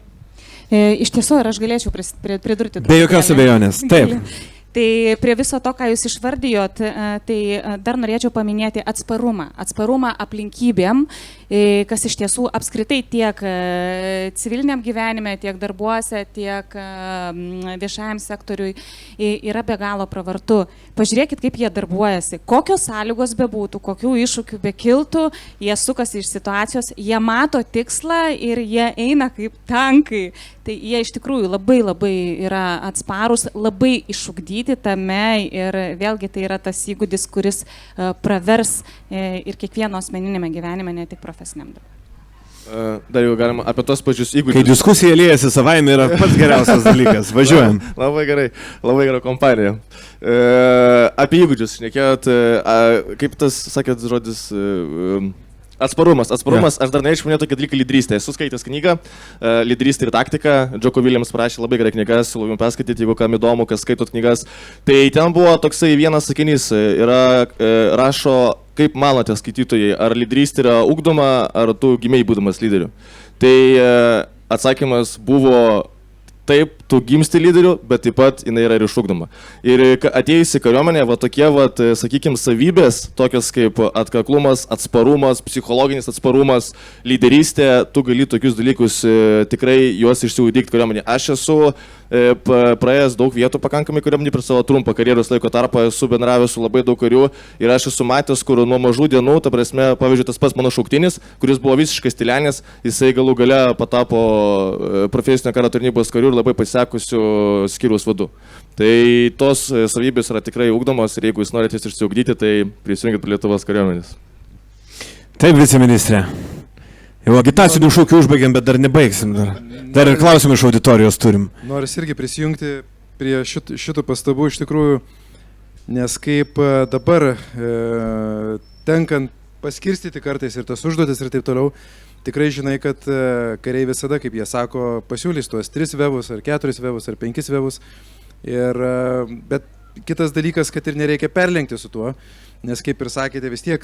Iš tiesų, ir aš galėčiau pridurti. Be jokios abejonės, taip. Tai prie viso to, ką jūs išvardijot, tai dar norėčiau paminėti atsparumą. Atsparumą aplinkybėm, kas iš tiesų apskritai tiek civiliniam gyvenime, tiek darbuose, tiek viešajam sektoriui yra be galo pravartu. Pažiūrėkit, kaip jie darbuojasi, kokios sąlygos bebūtų, kokių iššūkių bekiltų, jie sukasi iš situacijos, jie mato tikslą ir jie eina kaip tankai. Tai jie iš tikrųjų labai yra atsparus, labai išugdyti tame ir vėlgi tai yra tas įgūdis, kuris pravers ir kiekvieno asmeninėme gyvenime, ne tik profesiniam darbui. Dar jau galima apie tos pačius įgūdžius. Kai diskusija liejasi savaime yra pats geriausias dalykas. Važiuojam. Labai gera kompanija. Apie įgūdžius šnekėjot, kaip tas, sakėt, žodis... Atsparumas. Aš dar norėčiau minėti tokį dalyką lyderystę. Esu skaitęs knygą Lyderystė ir taktika. Joko Williams parašė labai gerą knygą, siūlau jums perskaityti, jeigu kam įdomu, kas skaitot knygas. Tai ten buvo toksai vienas sakinys, rašo, kaip manote skaitytojai, ar lyderystė yra ugdoma, ar tu gimei būdamas lyderiu. Tai atsakymas buvo taip, tu gimsti lyderiu, bet taip pat jinai yra ir išugdoma. Ir atėjus į kariuomenę, va tokie, va, sakykime, savybės, tokios kaip atkaklumas, atsparumas, psichologinis atsparumas, lyderystė, tu gali tokius dalykus tikrai juos išsiugdyti kariuomenė. Aš esu praėjęs daug vietų pakankamai kariuomenį per savo trumpą karjeros laiko tarpą, esu bendravęs su labai daug karių ir aš esu matęs, kur nuo mažų dienų, ta prasme, pavyzdžiui, tas pats mano šauktinis, kuris buvo visiškai stilenis, jisai galų gale patapo profesinio karo tarnybos karių ir labai pasisekusių skyriaus vadu. Tai tos savybės yra tikrai ugdomos ir jeigu jūs norite jas išsiugdyti, tai prisijungit prie Lietuvos kariuomenės. Taip, viceministrė. Jau agitacinių šūkių užbaigėm, bet dar nebaigsim. Dar ir klausimų iš auditorijos turim. Noris irgi prisijungti prie šitų pastabų iš tikrųjų, nes kaip dabar tenkant paskirstyti kartais ir tas užduotis ir taip toliau, tikrai žinai, kad kariai visada, kaip jie sako, pasiūlys tuos 3 vevus ar 4 vevus ar 5 vevus. Bet kitas dalykas, kad ir nereikia perlenkti su tuo, nes kaip ir sakėte, vis tiek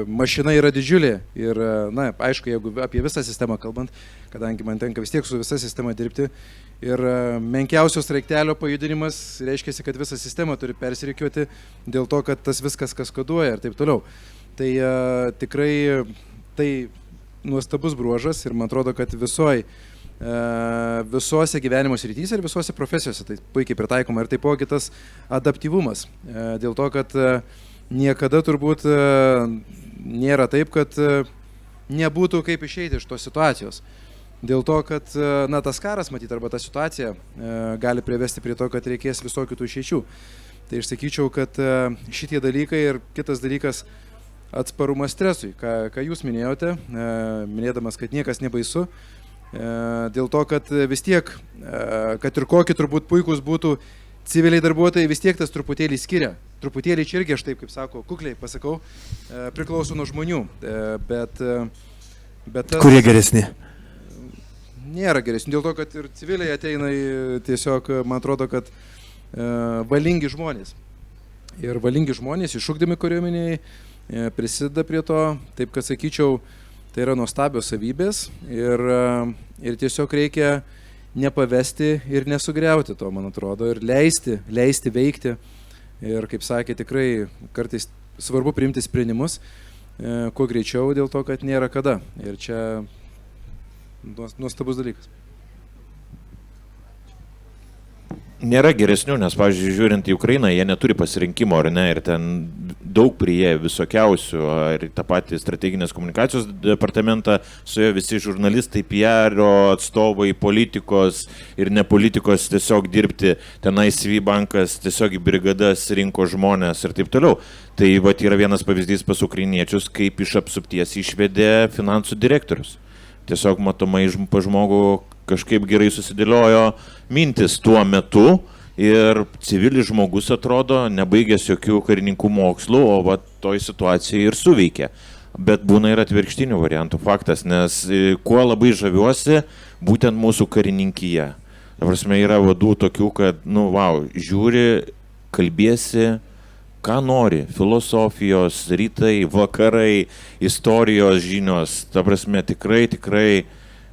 mašina yra didžiulė ir, na, aišku, jeigu apie visą sistemą kalbant, kadangi man tenka vis tiek su visa sistema dirbti ir menkiausios raiktelio pajudinimas reiškia, kad visą sistemą turi persirikiuoti dėl to, kad tas viskas kaskaduoja ir taip toliau. Tai tikrai tai nuostabus bruožas ir man atrodo, kad visose gyvenimo srityse ir visose profesijose tai puikiai pritaikoma ir taipogi tas adaptyvumas. Dėl to, kad niekada turbūt nėra taip, kad nebūtų kaip išeiti iš tos situacijos. Dėl to, kad na, tas karas, matyt, arba ta situacija gali privesti prie to, kad reikės visokių tų išeičių. Tai aš sakyčiau, kad šitie dalykai ir kitas dalykas atsparumas stresui, ką jūs minėjote, minėdamas, kad niekas nebaisu. Dėl to, kad vis tiek, kad ir kokie turbūt puikūs būtų civiliai darbuotojai vis tiek tas truputėlį skiria. Truputėlį čia irgi, aš taip kaip sako, kukliai pasakau, priklauso nuo žmonių. Bet tas Kurie geresni? nėra geresni, dėl to, kad ir civiliai ateina tiesiog, man atrodo, kad valingi žmonės. Ir valingi žmonės išugdami kariuomeniai prisideda prie to, taip kad sakyčiau, tai yra nuostabios savybės ir tiesiog reikia nepavesti ir nesugriauti to, man atrodo, ir leisti veikti. Ir kaip sakė, tikrai kartais svarbu priimti sprendimus kuo greičiau dėl to, kad nėra kada. Ir čia nuostabus dalykas. Nėra geresnių, nes, pavyzdžiui, žiūrint į Ukrainą, jie neturi pasirinkimo, ar ne, ir ten daug prie visokiausių, ir tą patį strateginės komunikacijos departamentą suėjo visi žurnalistai, PR-o atstovai, politikos ir nepolitikos tiesiog dirbti, tenais CV bankas tiesiog į brigadas rinko žmonės ir taip toliau. Tai vat yra vienas pavyzdys pas ukrainiečius, kaip iš apsupties išvedė finansų direktorius. Tiesiog matomai pa žmogų kažkaip gerai susidėliojo mintis tuo metu ir civilis žmogus atrodo nebaigęs jokių karininkų mokslų, o va toj situacijai ir suveikė. Bet būna ir atvirkštinių variantų faktas, nes kuo labai žaviuosi, būtent mūsų karininkyje. Ta prasme, yra vadų tokių, kad, žiūri, kalbėsi, ką nori, filosofijos, rytai, vakarai, istorijos žinios, ta prasme, tikrai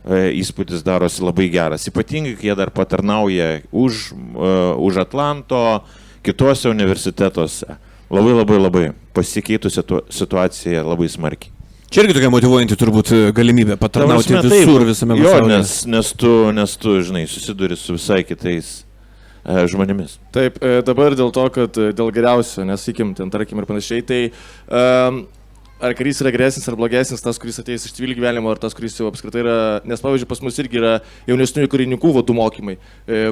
įspūdis darosi labai geras. Ypatingai, kai jie dar patarnauja už Atlanto, kitose universitetuose. Labai pasikeitusi situacija labai smarkiai. Čia irgi tokia motyvuojanti turbūt galimybė patarnauti visur visame pasaulyje. Nes tu, žinai, susiduri su visai kitais žmonėmis. Taip, dabar dėl to, kad dėl geriausio, nesakykim, ten tarkim ir panašiai, tai ar karys yra geresnis ar blogesnis, tas, kuris ateis iš civilių gyvenimo, ar tas, kuris jau apskritai yra, nes pavyzdžiui, pas mus irgi yra jaunesniųjų karininkų vadų mokymai,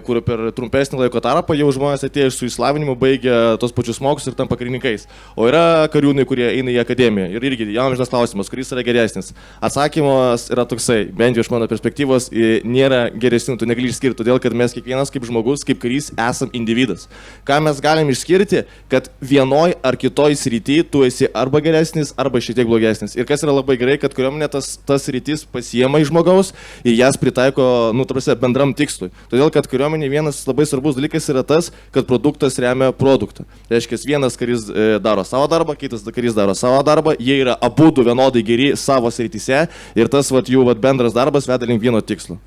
kur per trumpesnį laiko tarpą jau žmonės atėjo su išslavinimu, baigia tos pačius mokslus ir tampa karininkais. O yra kariūnai, kurie eina į akademiją. Ir irgi jaunas klausimas, kuris yra geresnis. Atsakymas yra toksai, bent jau iš mano perspektyvos, nėra geresnių, tu negali išskirti, todėl kad mes kiekvienas kaip žmogus, kaip karys esam individas. Ką mes galim išskirti, kad vienoj ar kitoj srity tu esi arba geresnis, arba šiek tiek blogesnis. Ir kas yra labai gerai, kad kariuomenė tas rytis pasiema iš žmogaus ir jas pritaiko, bendram tikslui. Todėl, kad kariuomenė vienas labai svarbus dalykas yra tas, kad produktas remia produktą. Tai reiškia, vienas karys daro savo darbą, kitas karys daro savo darbą, jie yra abudu vienodai geri savo srityse ir tas jų bendras darbas veda link vieno tikslo.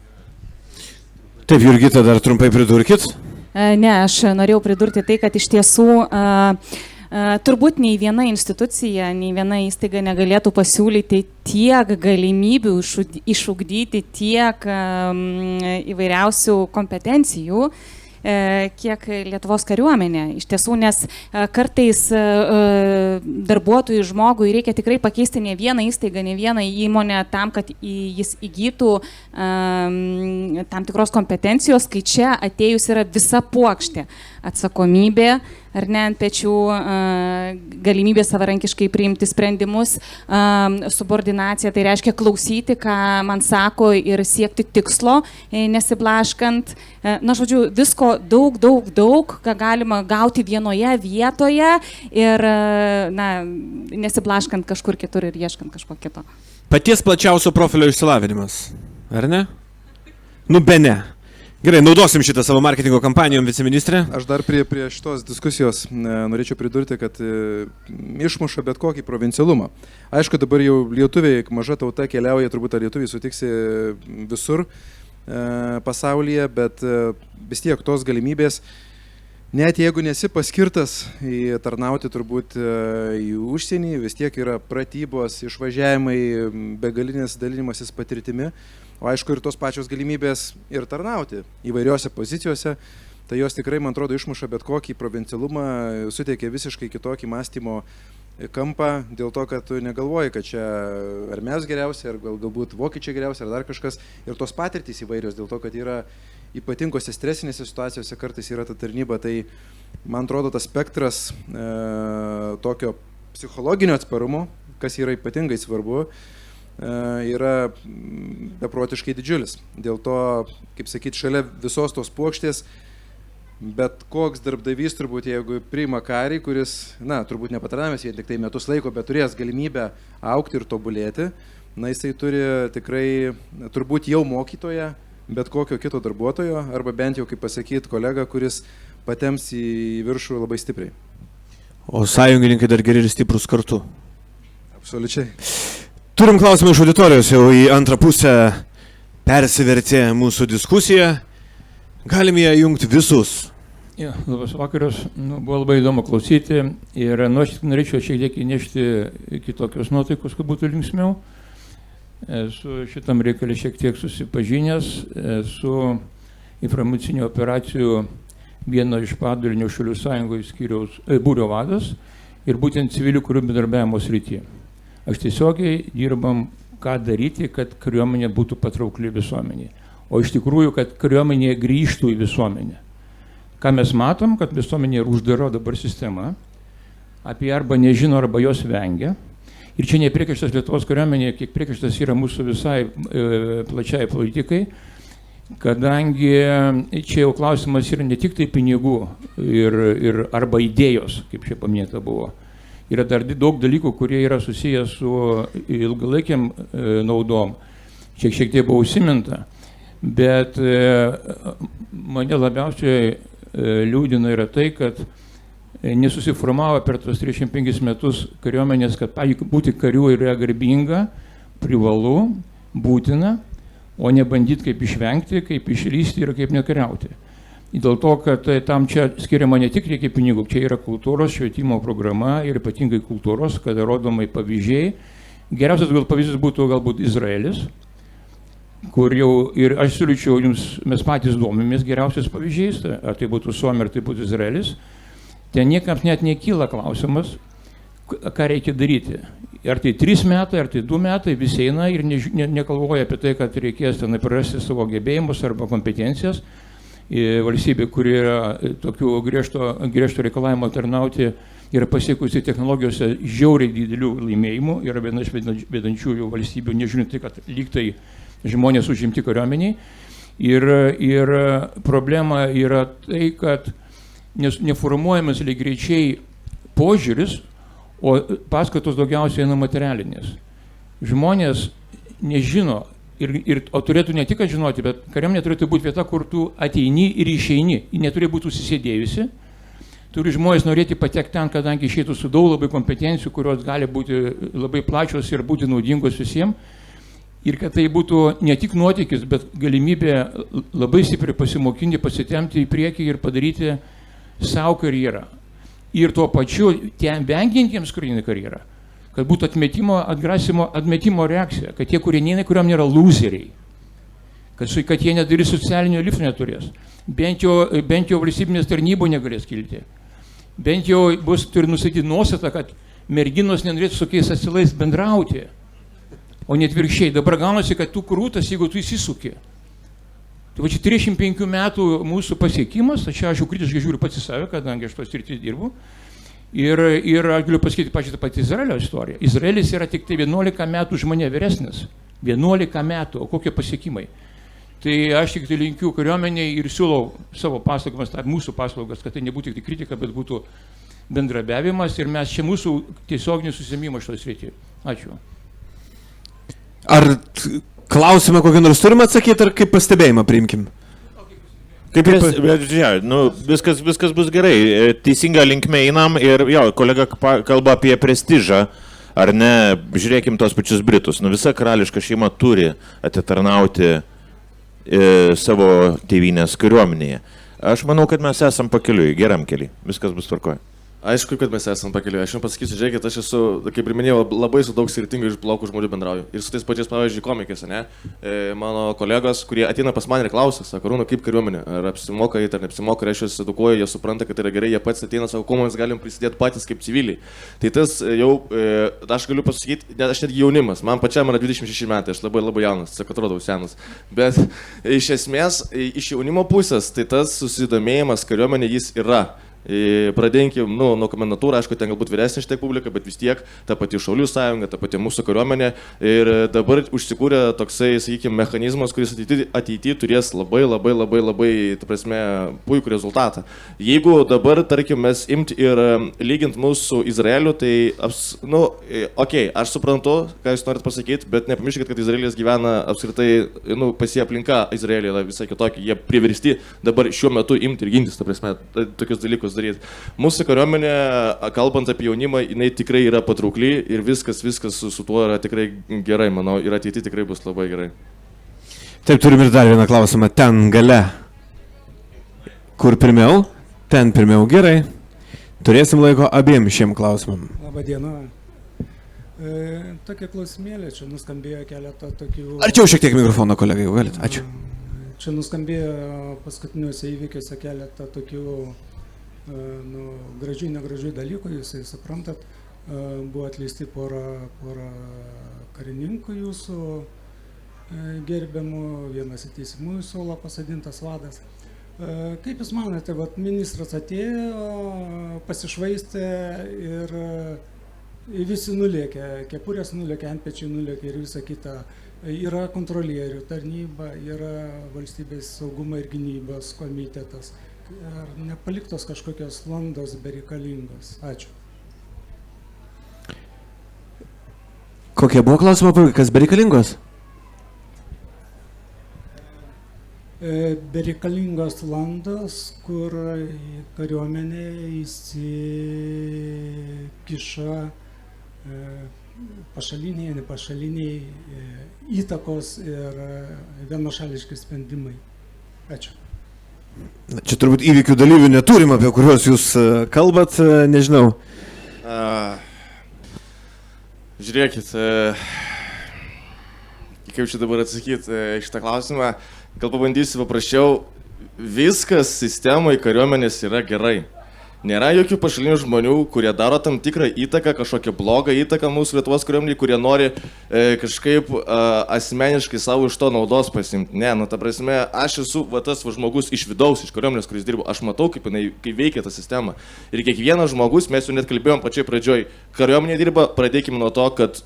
Taip, Jurgita, dar trumpai pridurkit. Ne, aš norėjau pridurti tai, kad iš tiesų turbūt nei viena institucija, nei viena įstaiga negalėtų pasiūlyti tiek galimybių išugdyti tiek įvairiausių kompetencijų, kiek Lietuvos kariuomenė. Iš tiesų, nes kartais darbuotojui žmogui reikia tikrai pakeisti ne vieną įstaigą, ne vieną įmonę tam, kad jis įgytų tam tikros kompetencijos, kai čia atėjus yra visa puokštė atsakomybė, ar ne, ant pečių, galimybė savarankiškai priimti sprendimus, subordinacija, tai reiškia klausyti, ką man sako ir siekti tikslo, nesiblaškant. Žodžiu, visko daug, ką galima gauti vienoje vietoje ir nesiblaškant kažkur kitur ir ieškant kažko kito. Paties plačiausio profilio išsilavinimas, ar ne? Bene. Gerai, naudosim šitą savo marketingo kampanijom, viceministrė. Aš dar prie šitos diskusijos norėčiau pridurti, kad išmuša bet kokį provincialumą. Aišku, dabar jau lietuviai, maža tauta keliauja, turbūt ar lietuviai sutiksi visur pasaulyje, bet vis tiek tos galimybės, net jeigu nesi paskirtas tarnauti turbūt į užsienį, vis tiek yra pratybos, išvažiavimai, begalinis dalinimasis patirtimi. O aišku, ir tos pačios galimybės ir tarnauti įvairiose pozicijose, tai jos tikrai, man atrodo, išmuša bet kokį provincialumą, suteikia visiškai kitokį mąstymo kampą, dėl to, kad tu negalvoji, kad čia ar mes geriausi, ar galbūt vokiečiai geriausi, ar dar kažkas. Ir tos patirtys įvairios, dėl to, kad yra ypatingose stresinėse situacijose kartais yra ta tarnyba, tai man atrodo, tas spektras tokio psichologinio atsparumo, kas yra ypatingai svarbu, yra beprotiškai didžiulis. Dėl to, kaip sakyti, šalia visos tos puokštės bet koks darbdavys turbūt, jeigu priima karį, kuris, na, turbūt nepatarnavęs vien tik tai metus laiko, bet turės galimybę augti ir tobulėti, na, jisai turi tikrai, turbūt jau mokytoją, bet kokio kito darbuotojo, arba bent jau, kaip pasakyti, kolega, kuris patems į viršų labai stipriai. O sąjungininkai dar geri ir stiprus kartu. Absoliučiai. Turim klausimą iš auditorijos, jau į antrą pusę persivertė mūsų diskusija. Galim ją jungti visus. Ja, labas vakaras, buvo labai įdomu klausyti ir aš norėčiau šiek tiek įnešti kitokios nuotaikos, kad būtų linksmiau. Esu šitam reikalį šiek tiek susipažinęs, esu informacinių operacijų vieno iš padalinio Šaulių sąjungos skyriaus būrio vadas ir būtent civilių karių bendradarbiavimo srityje. Aš tiesiogiai dirbam, ką daryti, kad kariuomenė būtų patraukli visuomenė. O iš tikrųjų, kad kariuomenė grįžtų į visuomenę. Ką mes matom, kad visuomenė yra uždara dabar sistema, apie arba nežino, arba jos vengia. Ir čia ne priekaištas Lietuvos kariuomenė, kiek priekaištas yra mūsų visai plačiai politikai, kadangi čia jau klausimas yra ne tik tai pinigų ir arba idėjos, kaip čia paminėta buvo. Yra dar daug dalykų, kurie yra susijęs su ilgalaikiam naudom. Šiek tiek buvo užsiminta, bet mane labiausiai liūdina yra tai, kad nesusiformavo per tos 35 metus kariuomenės, kad būti kariu yra garbinga, privalu, būtina, o ne bandyti kaip išvengti, kaip išlysti ir kaip nekariauti. Dėl to, kad tam čia skiriama ne tik reikia pinigų, čia yra kultūros švietimo programa ir ypatingai kultūros, kada rodomai pavyzdžiai. Geriausias pavyzdys būtų galbūt Izraelis, kur jau ir aš siūlyčiau jums, mes patys domimės geriausiais pavyzdžiais, ar tai būtų Suomija, ar tai būtų Izraelis. Ten niekams net nekyla klausimas, ką reikia daryti. Ar tai 3 metai, ar tai 2 metai, visi eina ir nekalvoja apie tai, kad reikės ten prarasti savo gebėjimus arba kompetencijas. Valstybė, kuri yra tokių griežto reikalavimo tarnauti, yra pasiekusi technologijose žiauriai didelių laimėjimų, yra viena iš vedančiųjų valstybių, nežiūrint tai, kad lyg tai žmonės užimti kariuomeniai. Ir problema yra tai, kad neformuojamas lygiagrečiai požiūris, o paskatos daugiausiai eina materialinės. Žmonės nežino, o turėtų ne tik žinoti, bet kariuomenė turėtų būti vieta, kur tu ateini ir išeini. Ji neturi būti susisėdėjusi. Turi žmonės norėti patekti ten, kadangi išeitų su daug labai kompetencijų, kurios gali būti labai plačios ir būti naudingos visiems. Ir kad tai būtų ne tik nuotykis, bet galimybė labai stipriai pasimokinti, pasitemti į priekį ir padaryti savo karjerą. Ir tuo pačiu ten vengiantiems karinę karjerą. Kad būtų atmetimo reakcija, kad tie, kurie neina, kuriam nėra lūzeriai, kad jie nedarys socialinio lifto neturės, bent jau valstybinės tarnybų negalės kilti, bent jau turi nusakyti nuostatą, kad merginos nenorėtų su tokiais asilais bendrauti, o net virkščiai. Dabar gaunasi, kad tu krūtas, jeigu tu įsisuki. Tai va čia 35 metų mūsų pasiekimas, čia aš jau kritiškai žiūriu pats į save, kadangi aš tos srityje dirbu. Ir aš galiu pasakyti pačią tą patį Izraelio istoriją. Izraelis yra tik tai 11 metų už mane vyresnis. 11 metų, o kokie pasiekimai. Tai aš tik tai linkiu kariuomeniai ir siūlau savo paslaugas, mūsų paslaugas, kad tai nebūtų tik kritika, bet būtų bendrabiavimas ir mes čia mūsų tiesioginį susėmimą šitoje srityje. Ačiū. Ar klausimą kokį nors turime atsakyti, ar kaip pastebėjimą priimkim? Viskas bus gerai, teisinga linkme einam ir jo, kolega kalba apie prestižą, ar ne, žiūrėkim tos pačius Britus, visa karališka šeima turi atitarnauti savo tėvynės kariuomenėje. Aš manau, kad mes esam pakeliui, geram keliui, viskas bus tvarkoje. Aišku, kad mes esame pakeliui. Aš jums pasakysiu, žiūrėkit, aš esu, kaip ir minėjau, labai su daug skirtingų išplaukų žmonių bendrauju. Ir su tais pačiais, pavyzdžiui, komikais, ne? Mano kolegos, kurie ateina pas mane ir klausia, sako, Arūnai, kaip kariuomenė, ar apsimoka, ar neapsimoka, ir aš juos edukuoju, jie supranta, kad tai yra gerai, jie patys ateina, sako, kuo mes galim prisidėti patys kaip civiliai. Tai tas jau, aš galiu pasakyti, aš netgi jaunimas, man pačiam yra 26 metai, aš labai jaunas, sako, atrodau senas. Bet iš esmės, iš jaunimo pusės, tai tas susidomėjimas kariuomenė jis yra. Pradėkim, nuo komendantūrų, aišku, ten galbūt vyresnė šiek tiek publika, bet vis tiek ta pati Šaulių sąjunga, ta pati mūsų kariuomenė. Ir dabar užsikūrė toksai, sakykime, mechanizmas, kuris ateityje turės labai, ta prasme, puikų rezultatą. Jeigu dabar, tarkim, mes imti ir lygint mūsų su Izraeliu, tai, aš suprantu, ką jūs norit pasakyti, bet nepamirškite, kad Izraelis gyvena apskritai, pasie aplinka Izraelį yra visai kitokia. Jie priversti dabar šiuo metu imti ir gintis, ta prasme, tokius dalykus daryti. Mūsų kariuomenė, kalbant apie jaunimą, jinai tikrai yra patraukli ir viskas su tuo yra tikrai gerai, manau, ir ateityje tikrai bus labai gerai. Taip, turim ir dar vieną klausimą. Ten gale. Kur pirmiau? Ten pirmiau, gerai. Turėsim laiko abiem šiem klausimam. Labadiena. Tokia klausimėlė, čia nuskambėjo keletą tokių... Arčiau šiek tiek mikrofono, kolegai, jau galit. Ačiū. Čia nuskambėjo paskutiniuose įvykiuose keletą tokių gražių, negražių dalykų, Jūs suprantat, buvo atleisti pora karininkų Jūsų gerbiamų, vienas į teisimųjų suolą pasodintas vadas. Kaip Jūs manote, ministras atėjo, pasišvaistė ir visi nulėkė, kepurės nulėkė, antpečiai nulėkė ir visa kita. Yra kontrolierių tarnyba, yra valstybės saugumo ir gynybos komitetas. Ar nepaliktos kažkokios landos bereikalingos? Ačiū. Kokie buvo klausimai, kas bereikalingos? Bereikalingos landos, kur kariuomenė įsikiša pašaliniai, nepašaliniai įtakos ir vienašališki sprendimai. Ačiū. Čia turbūt įvykių dalyvių neturim, apie kuriuos Jūs kalbat, nežinau. Žiūrėkit, kaip čia dabar atsakyti šitą klausimą, gal pabandysiu paprasčiau, viskas sistemoje kariuomenės yra gerai. Nėra jokių pašalinių žmonių, kurie daro tam tikrą įtaką, kažkokią blogą įtaką mūsų Lietuvos kariuomeniai, kurie nori kažkaip asmeniškai savo iš to naudos pasimti. Ne, ta prasme, aš esu tas žmogus iš vidaus, iš kariuomenės, kuris dirbo. Aš matau, kaip veikia ta sistema. Ir kiekvienas žmogus, mes jau net kalbėjom pačioj pradžioj, kariuomenė dirba, pradėkime nuo to, kad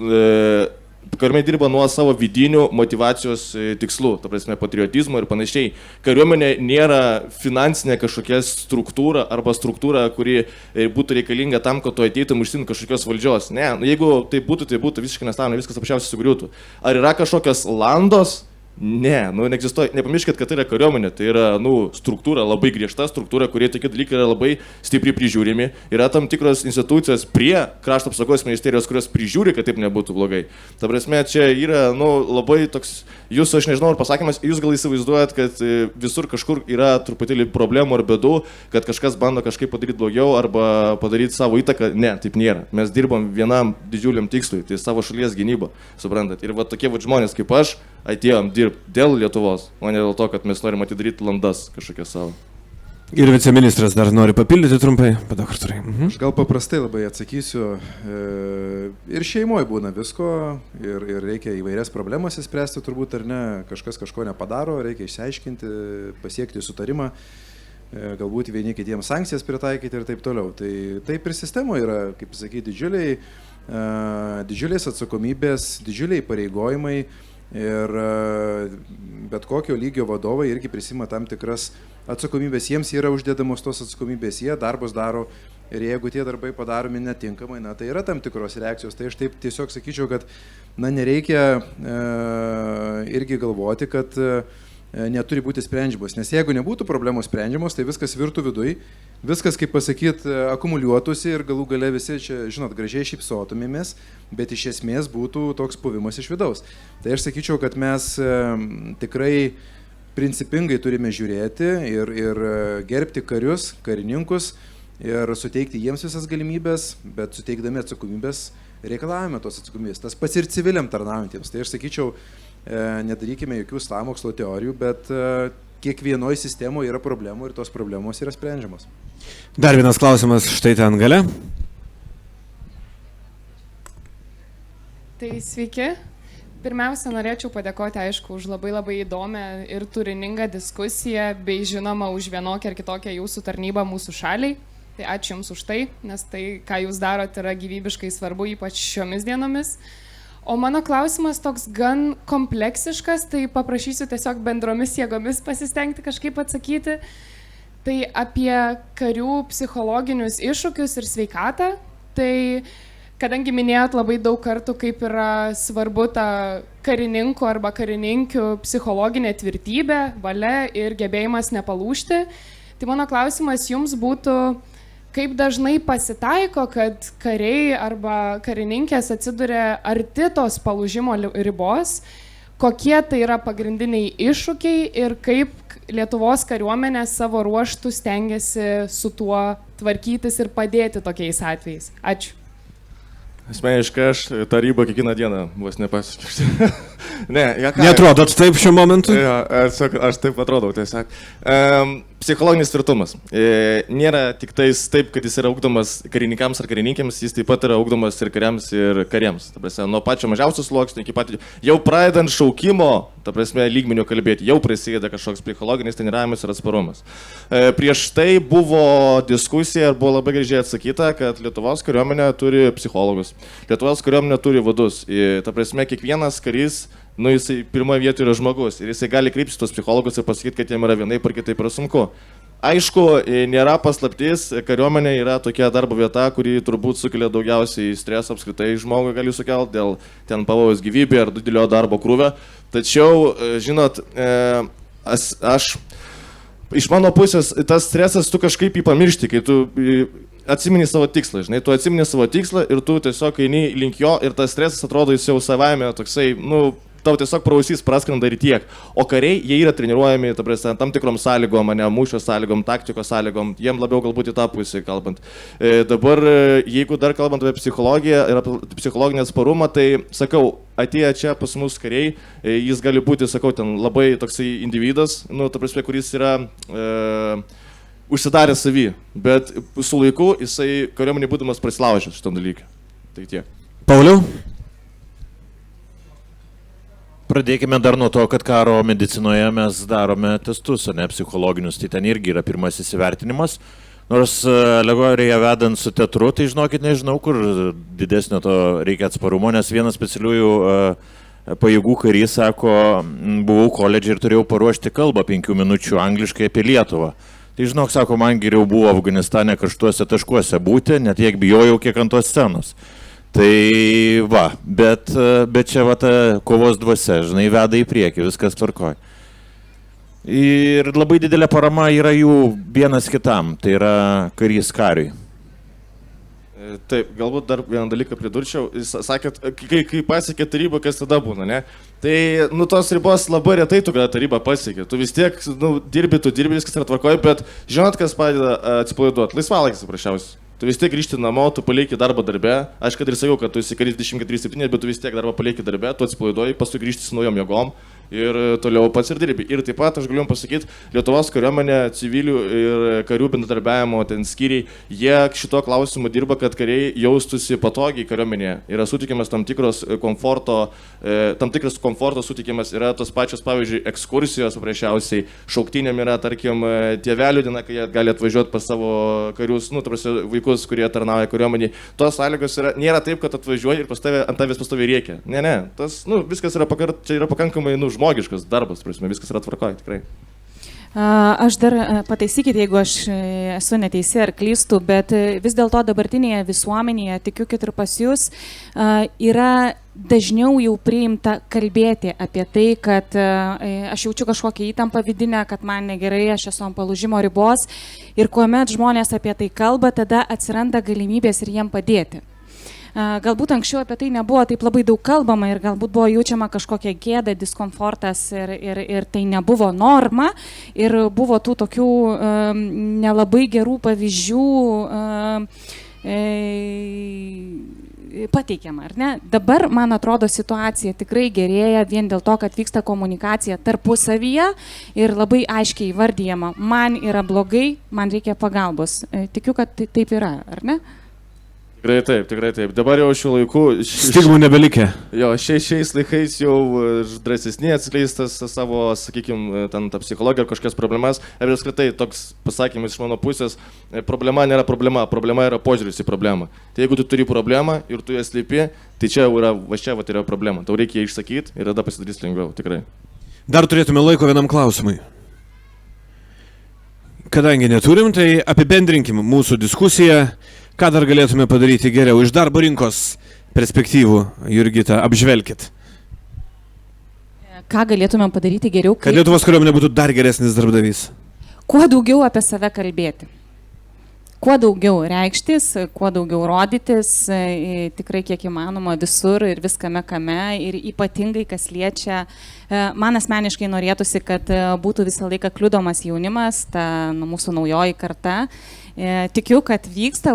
kariuomenė dirba nuo savo vidinių motyvacijos tikslų, ta prasme, patriotizmo ir panašiai. Kariuomenė nėra finansinė kažkokia struktūra arba struktūra, kuri būtų reikalinga tam, kad tu ateitum užsiimti kažkokios valdžios. Ne, jeigu tai būtų visiškai nesąmonė, viskas paprasčiausiai sugriūtų. Ar yra kažkokios landos? Ne, neegzistuoja. Nepamirškit, kad tai yra kariuomenė, tai yra, struktūra, labai griežta struktūra, kurie tokie dalykai yra labai stipriai prižiūrimi. Yra tam tikros institucijos prie Krašto apsaugos ministerijos, kurios prižiūri, kad taip nebūtų blogai. Ta prasme, čia yra, labai toks, Jūsų, aš nežinau, ar pasakymas, Jūs gal įsivaizduojat, kad visur kažkur yra truputėlį problemų ar bėdų, kad kažkas bando kažkaip padaryti blogiau arba padaryti savo įtaką. Ne, taip nėra. Mes dirbam vienam didžiuliam tikslui, tai savo šalies gynyba, suprantat. Ir tokie žmonės kaip aš atėjom dirbti dėl Lietuvos, o ne dėl to, kad mes norim atidaryti landas kažkokią savo. Ir viceministras dar nori papildyti trumpai, padoktorai. Aš gal paprastai labai atsakysiu. Ir šeimoje būna visko, ir reikia įvairias problemas įspręsti turbūt, ar ne, kažkas kažko nepadaro, reikia išsiaiškinti, pasiekti sutarimą, galbūt vieni kitiems sankcijas pritaikyti ir taip toliau. Tai taip ir sistemoje yra, kaip sakyti, didžiulės atsakomybės, didžiuliai pareigojimai. Ir bet kokio lygio vadovai irgi prisima tam tikras atsakomybės, jiems yra uždedamos tos atsakomybės, jie darbus daro ir jeigu tie darbai padaromi netinkamai, tai yra tam tikros reakcijos. Tai aš taip tiesiog sakyčiau, kad nereikia irgi galvoti, kad neturi būti sprendžiamos, nes jeigu nebūtų problemos sprendžiamos, tai viskas virtų viduj, viskas, kaip pasakyti, akumuliuotųsi ir galų gale visi čia, žinot, gražiai šypsotumėmės, bet iš esmės būtų toks puvimas iš vidaus. Tai aš sakyčiau, kad mes tikrai principingai turime žiūrėti ir gerbti karius, karininkus ir suteikti jiems visas galimybės, bet suteikdami atsakomybės reikalavome tos atsakomybės. Tas pats ir civiliam tarnaujantiems. Tai aš sakyčiau, nedarykime jokių sąmokslo teorijų, bet kiekvienoje sistemoje yra problemų ir tos problemos yra sprendžiamos. Dar vienas klausimas štai ten gale. Tai sveiki. Pirmiausia, norėčiau padėkoti, aišku, už labai įdomią ir turiningą diskusiją, bei žinoma, už vienokią ar kitokią jūsų tarnybą mūsų šaliai. Tai ačiū Jums už tai, nes tai, ką Jūs darot, yra gyvybiškai svarbu, ypač šiomis dienomis. O mano klausimas toks gan kompleksiškas, tai paprašysiu tiesiog bendromis jėgomis pasistengti kažkaip atsakyti. Tai apie karių psichologinius iššūkius ir sveikatą. Tai kadangi minėjot labai daug kartų, kaip yra svarbu ta karininkų arba karininkių psichologinė tvirtybė, valia ir gebėjimas nepalūžti, tai mano klausimas Jums būtų, kaip dažnai pasitaiko, kad kariai arba karininkės atsiduria arti tos palūžimo ribos, kokie tai yra pagrindiniai iššūkiai ir kaip Lietuvos kariuomenė savo ruoštų stengiasi su tuo tvarkytis ir padėti tokiais atvejais. Ačiū. Asmeniškai aš tarybą kiekvieną dieną vos nepasikišti. Neatrodot taip šiuo momentu? Ja, aš taip atrodau tiesiog. Psichologinis tvirtumas. Nėra tik tais taip, kad jis yra ugdomas karininkams ar karininkėms, jis taip pat yra ugdomas ir kariams ir kariems. Ta prasme, nuo pačio mažiausio sluoksnio iki pat jau pradedant šaukimo, ta prasme, lygmeniu kalbėti, jau prasideda kažkoks psichologinis treniravimas ir atsparumas. Prieš tai buvo diskusija ir buvo labai gražiai atsakyta, kad Lietuvos kariuomenė turi psichologus. Lietuvos kariuomenė turi vadus. Ta prasme, kiekvienas karys, jisai pirmoje vietoje yra žmogus ir jisai gali kreiptis tos psichologus ir pasakyti, kad jiem yra vienaip ar kitaip yra sunku. Aišku, nėra paslaptis, kariuomenė yra tokia darbo vieta, kuri turbūt sukelia daugiausiai stresą apskritai žmogui gali sukelti dėl ten pavojaus gyvybė ar didelio darbo krūvio. Tačiau, žinot, aš iš mano pusės tas stresas tu kažkaip jį pamiršti, kai tu atsimeni savo tikslą, žinai, tu atsimeni savo tikslą ir tu tiesiog eini link jo ir tas stresas atrodo jis jau savaime toksai, tau tiesiog prausys praskrenda ir tiek. O kariai, jie yra treniruojami, ta prasme, tam tikrom sąlygom, ne mūšio sąlygom, taktikos sąlygom, jiem labiau galbūt į tą pusę kalbant. Dabar, jeigu dar kalbant apie psichologiją ir apie psichologinį atsparumą, tai sakau, atėję čia pas mus kariai, jis gali būti, sakau, ten labai toksai individas, ta prasme, kuris yra užsidarė savį, bet su laiku jisai kariuomenėj būdamas prasilaužė šitam dalykui. Tai tiek. Pauliau? Pradėkime dar nuo to, kad karo medicinoje mes darome testus, o ne psichologinius, tai ten irgi yra pirmasis įvertinimas. Nors alegoriją vedant su teatru, tai žinokit, nežinau, kur didesnio to reikia atsparumo, nes vienas specialiųjų pajėgų karys sako, buvau koledže ir turėjau paruošti kalbą 5 minučių angliškai apie Lietuvą. Tai žinok, sako, man geriau buvo Afganistane karštuose taškuose būti, net tiek bijojau, kiek ant tos scenos. Tai va, bet čia va ta kovos dvasia, žinai, veda į priekį, viskas tvarkoj. Ir labai didelė parama yra jų vienas kitam, tai yra karys kariui. Taip, galbūt dar vieną dalyką pridurčiau. Jūs sakėt, kai pasiekė tarybą, kas tada būna, ne? Tai, tos ribos labai retai tu, kada taryba pasiekė. Tu vis tiek, dirbi, viskas yra tvarkoj, bet žinot, kas padeda atsipalaiduoti? Laisvalaikis, paprasčiausiai. Tu vis tiek grįžti namo, tu palieki darbą darbe. Aš kad ir sakiau, kad tu esi karys 24/7, bet tu vis tiek darbą palieki darbe, tu atsipalaiduoji, paskui grįžti su naujom jėgom ir toliau pats ir dirbi. Ir taip pat aš galiu pasakyti, Lietuvos kariuomenė, civilių ir karių bendradarbiavimo ten skyriai, jie šito klausimu dirba, kad kariai jaustųsi patogiai kariuomenėje. Yra sutikimas tam tikras komfortas sutikimas, yra tos pačios, pavyzdžiui, ekskursijos, paprasčiausiai šauktiniam yra, tarkim, tėvelių diena, kai jie gali atvažiuoti pas savo karius, vaikus, kurie tarnauja kariuomenėje. Tos sąlygos nėra taip, kad atvažiuoji ir ant tavęs pastoviai rėkia. Ne, tas, viskas yra, čia yra pakankamai, žmogiškas darbas, prasme, viskas yra tvarkoj, tikrai. Aš dar pataisykit, jeigu aš esu neteisi ar klystu, bet vis dėlto dabartinėje visuomenėje, tikiu, kad ir pas jūs, yra dažniau jau priimta kalbėti apie tai, kad aš jaučiu kažkokią įtampą vidinę, kad man negerai, aš esu ant palūžimo ribos ir kuomet žmonės apie tai kalba, tada atsiranda galimybės ir jiem padėti. Galbūt anksčiau apie tai nebuvo taip labai daug kalbama ir galbūt buvo jaučiama kažkokia gėda, diskomfortas ir tai nebuvo norma ir buvo tų tokių nelabai gerų pavyzdžių pateikiama, ar ne? Dabar, man atrodo, situacija tikrai gerėja vien dėl to, kad vyksta komunikacija tarpusavyje ir labai aiškiai įvardyjama, man yra blogai, man reikia pagalbos. Tikiu, kad taip yra, ar ne? Tikrai taip. Dabar jau šiuo laiku... Stigmų nebelikė. Jo, šiais laikais jau drąsesni atskleistas savo, sakykime, ten ta psichologija ar kažkokias problemas. Ir apskritai toks pasakymas iš mano pusės, problema nėra problema yra požiūris į problemą. Tai jeigu tu turi problemą ir tu ją slėpi, tai čia yra problema. Tau reikia ją išsakyti ir tada pasidarys lengviau, tikrai. Dar turėtume laiko vienam klausimui. Kadangi neturim, tai apibendrinkim mūsų diskusiją. Ką dar galėtume padaryti geriau iš darbo rinkos perspektyvų, Jurgita, apžvelkit. Ką galėtume padaryti geriau? Kad Lietuvos kariuomenė būtų dar geresnis darbdavys. Kuo daugiau apie save kalbėti. Kuo daugiau reikštis, kuo daugiau rodytis, tikrai kiek įmanoma visur ir viskame kame ir ypatingai kas liečia. Man asmeniškai norėtųsi, kad būtų visą laiką kliudomas jaunimas, ta mūsų naujoji karta. Tikiu, kad vyksta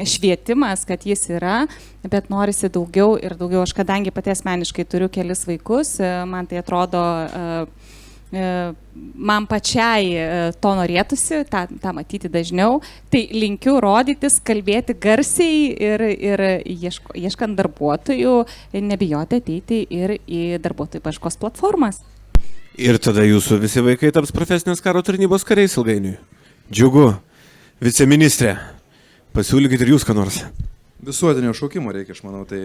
švietimas, kad jis yra, bet norisi daugiau ir daugiau. Aš kadangi pati asmeniškai turiu kelis vaikus, man tai atrodo, man pačiai to norėtųsi, tą matyti dažniau. Tai linkiu rodytis, kalbėti garsiai ir ieškant darbuotojų, nebijoti ateiti ir į darbuotojų paieškos platformas. Ir tada jūsų visi vaikai taps profesinės karo tarnybos kariais ilgainiui. Džiugu. Viceministrė, pasiūlykit ir jūs ką nors. Visuotinio šaukimo reikia, aš manau, tai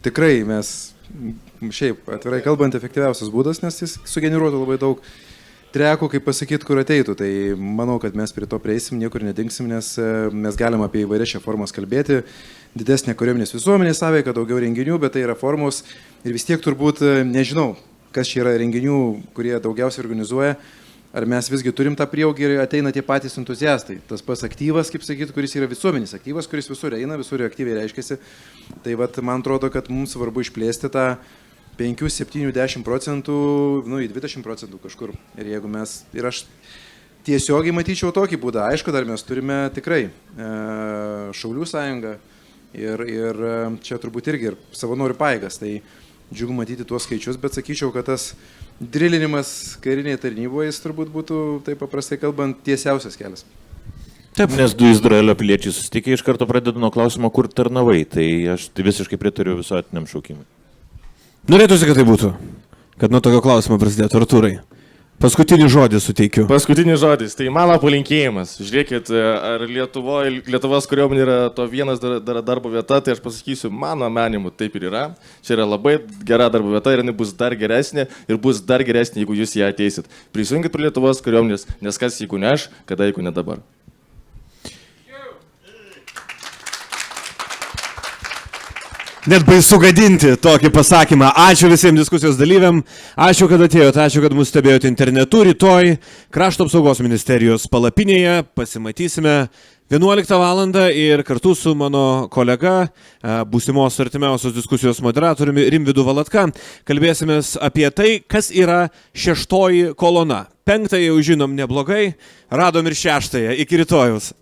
tikrai mes, šiaip atvirai kalbant, efektyviausias būdas, nes jis sugeneruotų labai daug trekų, kaip pasakyti, kur ateitų. Tai manau, kad mes prie to prieisim, niekur nedingsim, nes mes galim apie įvairias šią formas kalbėti. Didesnė kariuomenės visuomenės sąveika, daugiau renginių, bet tai yra formos ir vis tiek turbūt nežinau, kas čia yra renginių, kurie daugiausiai organizuoja. Ar mes visgi turim tą prieaugį ir ateina tie patys entuziastai. Tas pats aktyvas, kaip sakyti, kuris yra visuomenės aktyvas, kuris visur eina, visur aktyviai reiškiasi. Tai vat, man atrodo, kad mums svarbu išplėsti tą 5, 7, 10%, į 20% kažkur. Ir jeigu mes, ir aš tiesiogiai matyčiau tokį būdą, aišku, dar mes turime tikrai Šaulių sąjungą ir čia turbūt irgi ir savanorių pajėgas. Tai džiugu matyti tuos skaičius, bet sakyčiau, kad tas drilinimas karinėje tarnyboje jis turbūt būtų, taip paprastai kalbant, tiesiausias kelias. Taip, nes du Izraelio piliečiai susitikė, iš karto pradedu nuo klausimo, kur tarnavai, tai aš visiškai pritariu visuotiniam šaukimui. Norėtųsi, kad tai būtų, kad nuo tokio klausimo prasidėtų. Artūrai, paskutinį žodį suteikiu. Paskutinis žodis, tai mano palinkėjimas. Žiūrėkit, ar Lietuvos kariuomenė yra to vienas darbo vieta, tai aš pasakysiu, mano manimu taip ir yra. Čia yra labai gera darbo vieta ir jinai bus dar geresnė ir bus dar geresnė, jeigu jūs ją ateisit. Prisijungit prie Lietuvos kariuomenės, nes kas jeigu ne aš, kada jeigu ne dabar. Net baisu gadinti tokį pasakymą. Ačiū visiems diskusijos dalyviam, ačiū, kad atėjote, ačiū, kad mus stebėjote internetu. Rytoj Krašto apsaugos ministerijos palapinėje pasimatysime 11 val. Ir kartu su mano kolega, būsimos artimiausios diskusijos moderatoriumi Rimvydu Valatka, kalbėsimės apie tai, kas yra 6 kolona. 5 jau žinom neblogai, radom ir 6. Iki rytojaus.